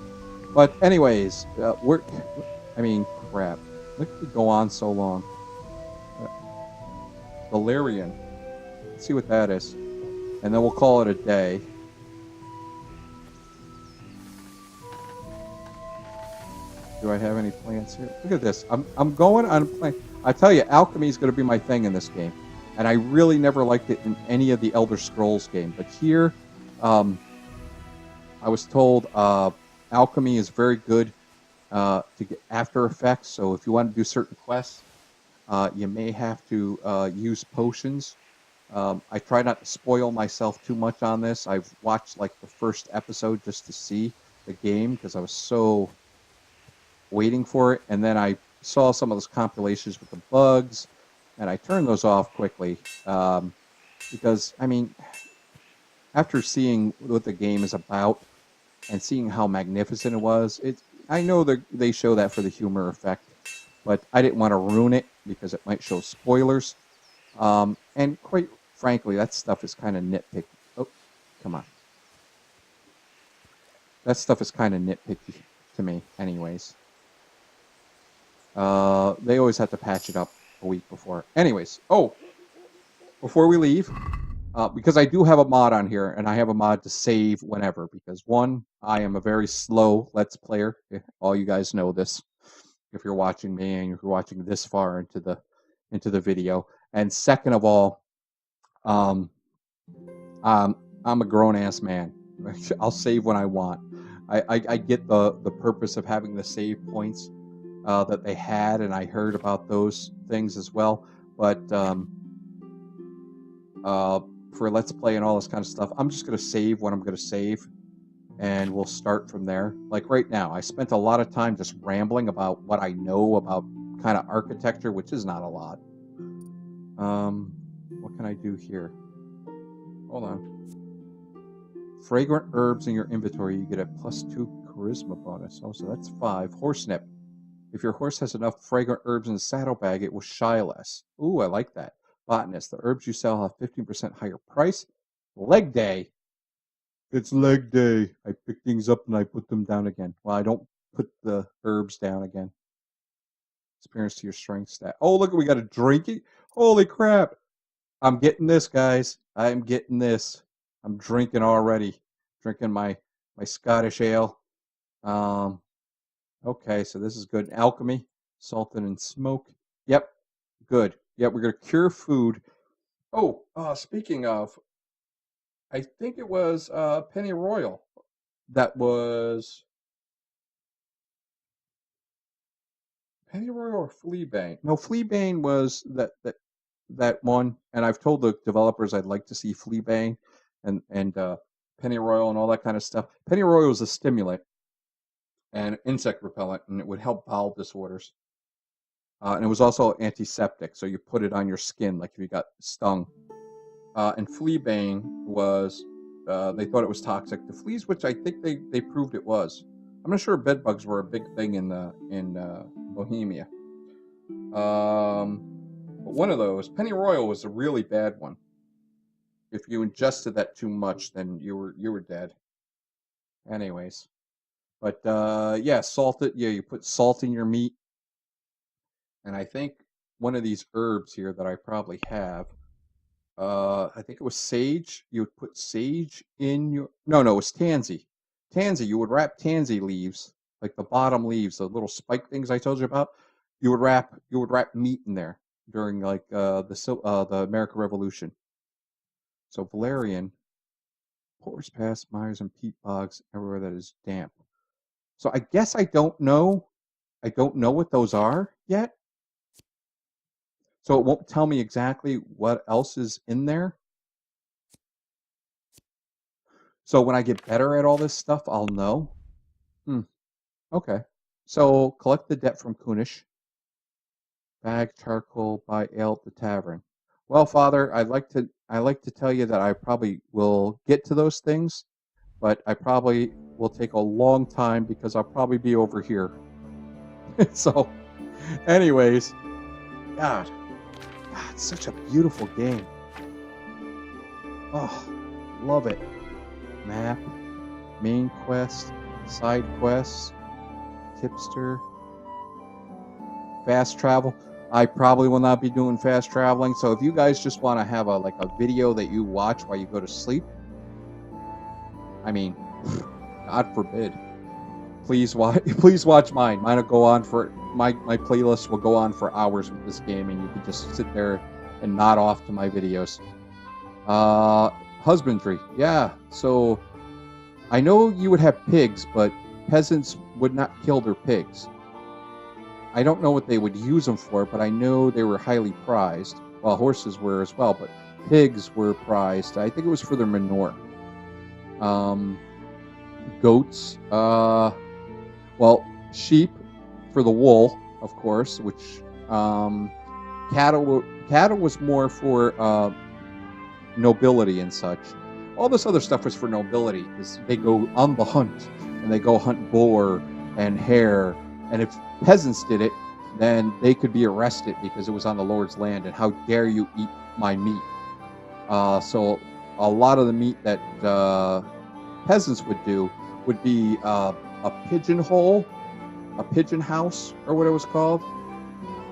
But anyways, crap. Look at it go on so long. Valerian. Let's see what that is, and then we'll call it a day. Do I have any plans here? Look at this. I'm going on a plan. I tell you, alchemy is going to be my thing in this game, and I really never liked it in any of the Elder Scrolls game. But here, I was told alchemy is very good to get after effects. So if you want to do certain quests, you may have to use potions. I try not to spoil myself too much on this. I've watched like the first episode just to see the game because I was so waiting for it, and then I saw some of those compilations with the bugs, and I turned those off quickly because after seeing what the game is about and seeing how magnificent it was, I know they show that for the humor effect, but I didn't want to ruin it because it might show spoilers. And quite frankly, that stuff is kind of nitpicky. Oh, come on. That stuff is kind of nitpicky to me, anyways. They always have to patch it up a week before. Anyways, before we leave, because I do have a mod on here, and I have a mod to save whenever, because one, I am a very slow Let's Player. All you guys know this, if you're watching me and you're watching this far into the video. And second of all, I'm a grown-ass man. I'll save when I want. I get the purpose of having the save points that they had, and I heard about those things as well. But for Let's Play and all this kind of stuff, I'm just going to save when I'm going to save, and we'll start from there. Like right now, I spent a lot of time just rambling about what I know about kind of architecture, which is not a lot. What can I do here? Hold on. Fragrant herbs in your inventory, you get a +2 charisma bonus. Oh, so that's 5. Horse nip. If your horse has enough fragrant herbs in the saddlebag, it will shy less. Ooh, I like that. Botanist. The herbs you sell have 15% higher price. Leg day. It's leg day. I pick things up and I put them down again. Well, I don't put the herbs down again. Experience to your strength stat. Oh, look, we got a drinking. Holy crap. I'm getting this, guys. I'm getting this. I'm drinking already. Drinking my Scottish ale. Okay, so this is good. Alchemy, salted and smoke. Yep, good. Yep, we're going to cure food. Oh, speaking of, I think it was Penny Royal. That was Penny Royal or Fleabane? No, Fleabane was that one. And I've told the developers I'd like to see Fleabane and Penny Royal and all that kind of stuff. Penny Royal was a stimulant and insect repellent, and it would help bowel disorders. And it was also antiseptic, so you put it on your skin, like if you got stung. And Fleabane was, they thought it was toxic to fleas, which I think they proved it was. I'm not sure bed bugs were a big thing in Bohemia. But one of those, Penny Royal, was a really bad one. If you ingested that too much, then you were dead. Anyways. But yeah, salted. Yeah, you put salt in your meat. And I think one of these herbs here that I probably have, I think it was sage. You would put sage in your... No, it was tansy. Tansy, you would wrap tansy leaves, like the bottom leaves, the little spike things I told you about. You would wrap meat in there during like the American Revolution. So valerian, pores past mires and peat bogs everywhere that is damp. So I guess I don't know what those are yet. So it won't tell me exactly what else is in there. So when I get better at all this stuff, I'll know. Okay. So collect the debt from Kunish. Bag charcoal, buy ale at the tavern. Well, Father, I like to tell you that I probably will get to those things, but I probably will take a long time because I'll probably be over here. So, anyways, God, it's such a beautiful game. Oh, love it. Map, main quest, side quests, tipster, fast travel. I probably will not be doing fast traveling, so if you guys just want to have a video that you watch while you go to sleep, I mean, God forbid. Please watch mine. Mine will go on for my playlist will go on for hours with this game, and you can just sit there and nod off to my videos. Husbandry, yeah. So I know you would have pigs, but peasants would not kill their pigs. I don't know what they would use them for, but I know they were highly prized. Well, horses were as well, but pigs were prized. I think it was for their manure. Goats, well, sheep for the wool, of course, which cattle was more for nobility and such. All this other stuff was for nobility because they go on the hunt and they go hunt boar and hare, and if peasants did it, then they could be arrested because it was on the Lord's land, and how dare you eat my meat. So a lot of the meat that peasants would do would be a pigeonhole, a pigeon house, or what it was called.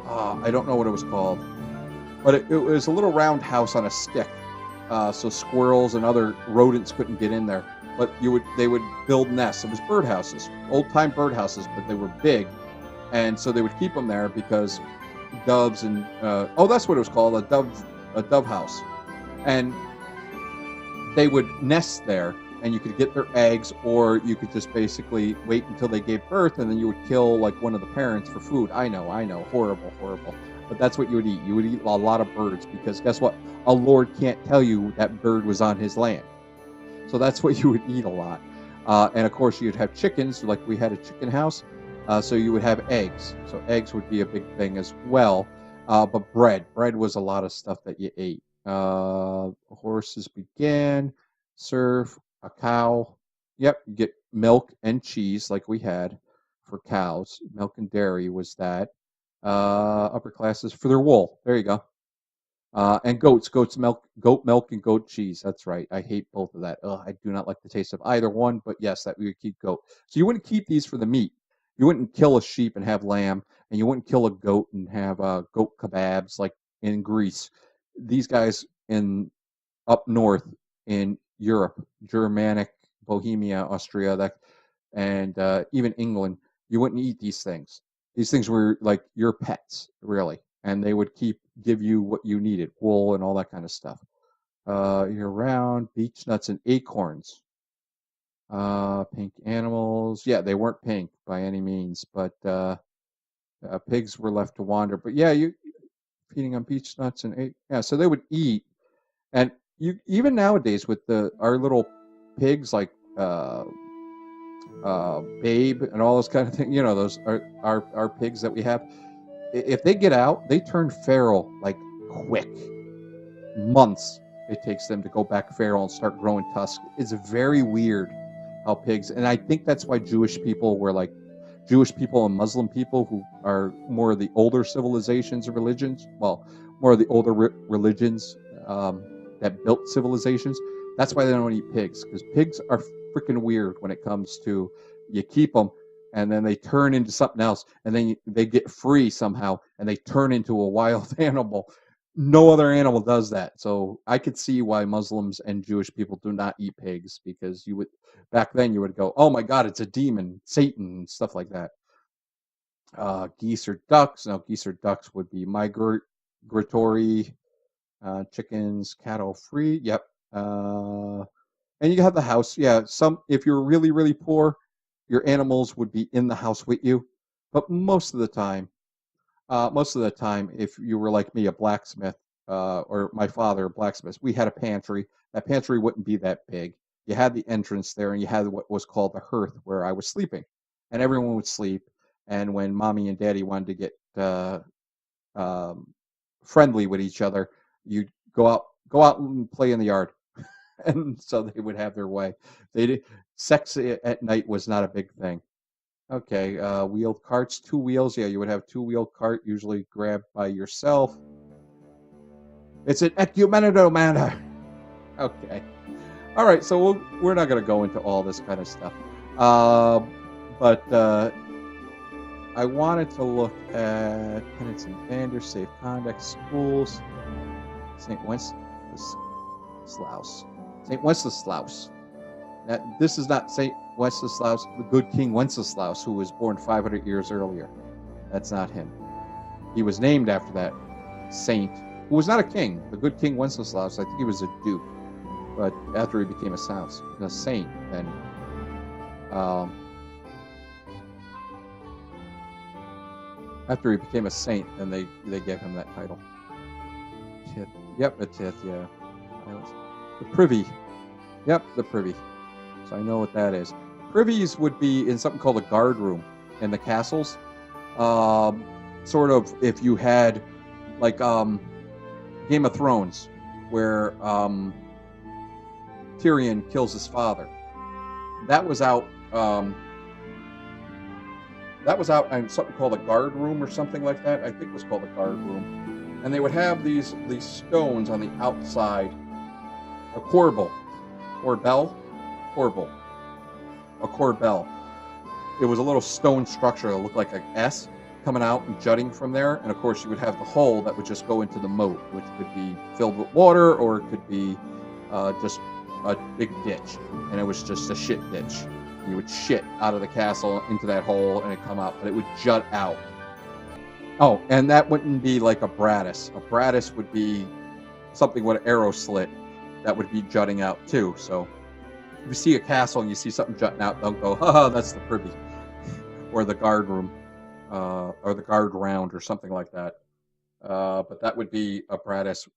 I don't know what it was called, but it was a little round house on a stick, so squirrels and other rodents couldn't get in there. But they would build nests. It was birdhouses, old-time birdhouses, but they were big, and so they would keep them there because doves and that's what it was called, a dove house, and they would nest there. And you could get their eggs, or you could just basically wait until they gave birth, and then you would kill like one of the parents for food. I know, horrible. But that's what you would eat. You would eat a lot of birds because guess what? A lord can't tell you that bird was on his land. So that's what you would eat a lot. And of course, you'd have chickens, like we had a chicken house. So you would have eggs. So eggs would be a big thing as well. But bread was a lot of stuff that you ate. Horses began, serve. A cow, yep, you get milk and cheese like we had for cows. Milk and dairy was that. Upper classes for their wool. There you go. And goat milk and goat cheese. That's right. I hate both of that. I do not like the taste of either one, but yes, that we would keep goat. So you wouldn't keep these for the meat. You wouldn't kill a sheep and have lamb, and you wouldn't kill a goat and have goat kebabs like in Greece. These guys up north in Europe, Germanic, Bohemia, Austria, and even England, you wouldn't eat these things. These things were like your pets, really, and they would give you what you needed, wool and all that kind of stuff. Year-round, beech nuts and acorns. Pink animals. Yeah, they weren't pink by any means, but pigs were left to wander. But yeah, you feeding on beech nuts and so they would eat. And you even nowadays with our little pigs like Babe and all those kind of things, those are our pigs that we have. If they get out, they turn feral like quick. Months it takes them to go back feral and start growing tusks. It's very weird how pigs, and I think that's why Jewish people and Muslim people who are more of the older civilizations and religions, well, more of the older religions that built civilizations, that's why they don't eat pigs, because pigs are freaking weird when it comes to you keep them and then they turn into something else, and then they get free somehow and they turn into a wild animal. No other animal does that. So I could see why Muslims and Jewish people do not eat pigs, because back then you would go, oh my God, it's a demon, Satan, and stuff like that. Geese or ducks? No, geese or ducks would be migratory. Chickens, cattle free. Yep. And you have the house. Yeah. If you're really, really poor, your animals would be in the house with you. But most of the time, most of the time, if you were like me, a blacksmith, or my father, a blacksmith, we had a pantry. That pantry wouldn't be that big. You had the entrance there, and you had what was called the hearth where I was sleeping, and everyone would sleep. And when mommy and daddy wanted to get um, friendly with each other, you'd go out and play in the yard, and so they would have their way. They did, sex at night was not a big thing. Okay, wheeled carts, 2 wheels. Yeah, you would have 2-wheeled cart, usually grabbed by yourself. It's an ecumenical manner. Okay. All right, so we're not going to go into all this kind of stuff. But I wanted to look at penance and banners, safe conduct, schools, St. Wenceslaus. St. Wenceslaus. This is not St. Wenceslaus, the good King Wenceslaus, who was born 500 years earlier. That's not him. He was named after that saint, who was not a king. The good King Wenceslaus, I think he was a duke. But after he became a saint, then after he became a saint, then they gave him that title. Tith. Yep, the Tith, yeah. The privy. Yep, the privy. So I know what that is. Privies would be in something called a guard room in the castles. Sort of if you had like Game of Thrones, where Tyrion kills his father. That was out on something called a guard room or something like that. I think it was called a guard room. And they would have these stones on the outside. A corbel. Corbel? Corbel. A corbel. It was a little stone structure that looked like an S coming out and jutting from there. And of course you would have the hole that would just go into the moat, which could be filled with water or it could be just a big ditch. And it was just a shit ditch. You would shit out of the castle into that hole and it'd come out, but it would jut out. Oh, and that wouldn't be like a brattice. A brattice would be something with an arrow slit that would be jutting out too. So if you see a castle and you see something jutting out, don't go, haha, that's the privy. Or the guard room. Or the guard round or something like that. But that would be a brattice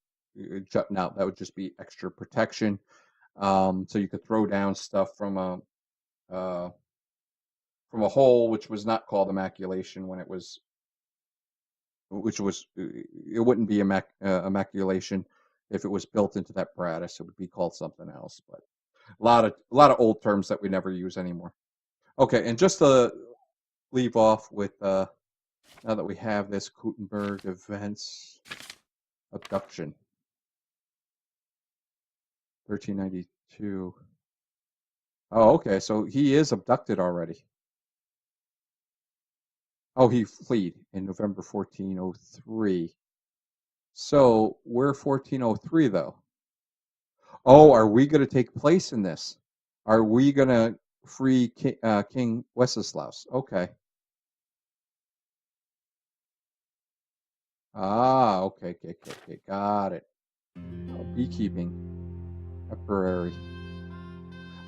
jutting out. That would just be extra protection. So you could throw down stuff from a hole, which was not called immaculation when it was, it wouldn't be immaculation if it was built into that brattice. It would be called something else. But a lot of old terms that we never use anymore. Okay, and just to leave off with now that we have this Gutenberg events abduction 1392. Oh, okay, so he is abducted already. Oh, he fled in November 1403. So we're 1403 though. Oh, are we going to take place in this? Are we going to free King Wenceslaus? Okay. Ah, okay, got it. Oh, beekeeping, temporary.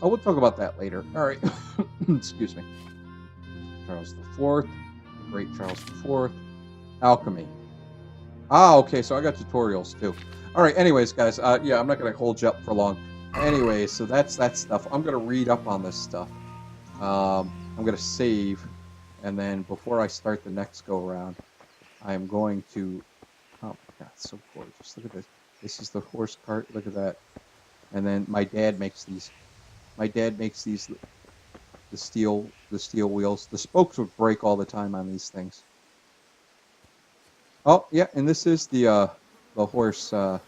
Oh, we'll talk about that later. All right. Excuse me. Charles IV, Great Charles IV, alchemy. Ah, okay, so I got tutorials too. All right, anyways, guys, yeah, I'm not going to hold you up for long. Anyways, so that's that stuff. I'm going to read up on this stuff. I'm going to save, and then before I start the next go-around, I'm going to... Oh, my God, it's so gorgeous. Look at this. This is the horse cart. Look at that. And then my dad makes these... The steel wheels. The spokes would break all the time on these things. Oh, yeah, and this is the horse, the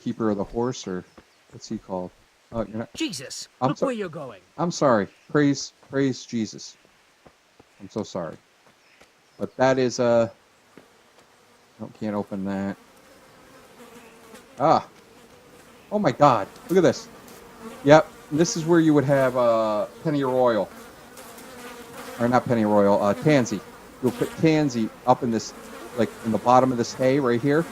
keeper of the horse, or what's he called? Oh, you're not... Jesus, look where you're going. I'm sorry. Praise Jesus. I'm so sorry. But that is no, can't open that. Ah. Oh my God! Look at this. Yep, this is where you would have Penny Royal, or not Penny Royal, Tansy. You'll put Tansy up in this, like in the bottom of this hay right here,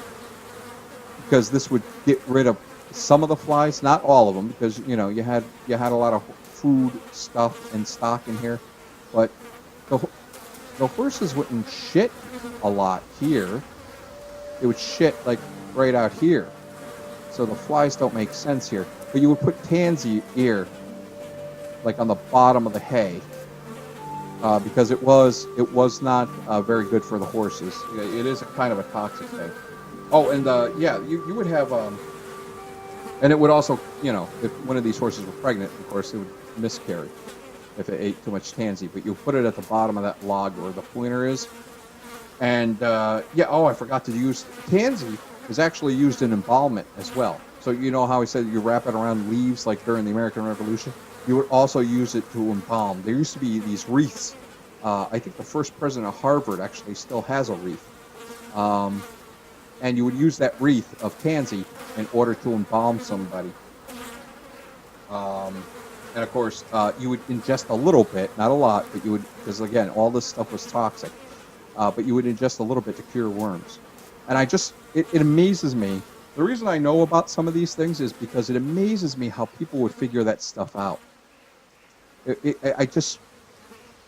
because this would get rid of some of the flies, not all of them, because you know you had a lot of food stuff and stock in here, but the horses wouldn't shit a lot here. It would shit like right out here. So the flies don't make sense here. But you would put tansy here, like on the bottom of the hay, because it was not very good for the horses. It is a kind of a toxic thing. Oh, and yeah, you would have, and it would also, you know, if one of these horses were pregnant, of course, it would miscarry if it ate too much tansy. But you put it at the bottom of that log where the pointer is. And yeah, oh, I forgot to use tansy is actually used in embalmment as well. So you know how I said you wrap it around leaves like during the American Revolution? You would also use it to embalm. There used to be these wreaths. I think the first president of Harvard actually still has a wreath. And you would use that wreath of tansy in order to embalm somebody. And of course, you would ingest a little bit, not a lot, but you would, because again, all this stuff was toxic. But you would ingest a little bit to cure worms. And it amazes me. The reason I know about some of these things is because it amazes me how people would figure that stuff out.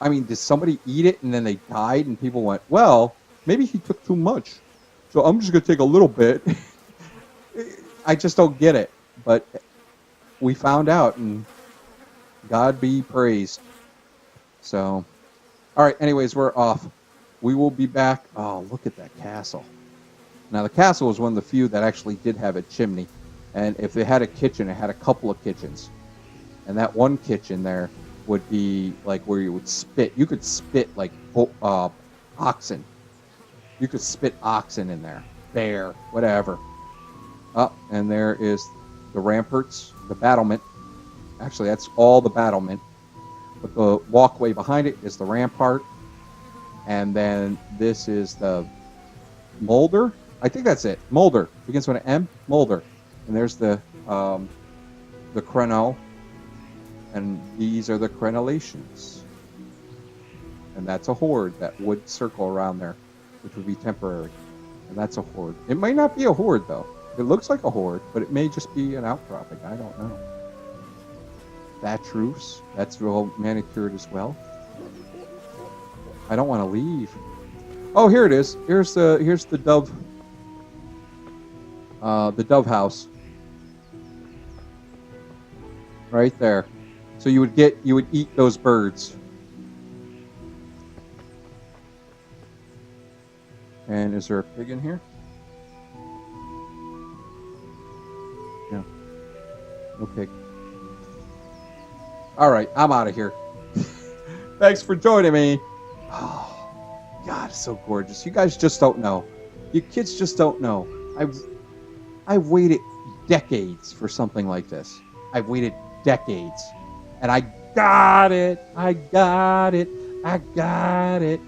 I mean, did somebody eat it and then they died and people went, well, maybe he took too much, so I'm just going to take a little bit. I just don't get it. But we found out, and God be praised. So, all right, anyways, we're off. We will be back. Oh, look at that castle. Now, the castle was one of the few that actually did have a chimney. And if it had a kitchen, it had a couple of kitchens. And that one kitchen there would be like where you would spit. You could spit like oxen. You could spit oxen in there. Bear, whatever. Oh, and there is the ramparts, the battlement. Actually, that's all the battlement. But the walkway behind it is the rampart. And then this is the Mulder. I think that's it. Mulder. Begins with an M. Mulder. And there's the crenel. And these are the crenellations. And that's a horde that would circle around there, which would be temporary. And that's a horde. It might not be a horde, though. It looks like a horde, but it may just be an outcropping. I don't know. Thatch roofs. That's real manicured as well. I don't want to leave. Oh, here it is. Here's the dove. The dove house. Right there. So you would eat those birds. And is there a pig in here? No. No pig. All right, I'm out of here. Thanks for joining me. Oh, God, it's so gorgeous. You guys just don't know. You kids just don't know. I've waited decades for something like this. I've waited decades. And I got it. I got it. I got it.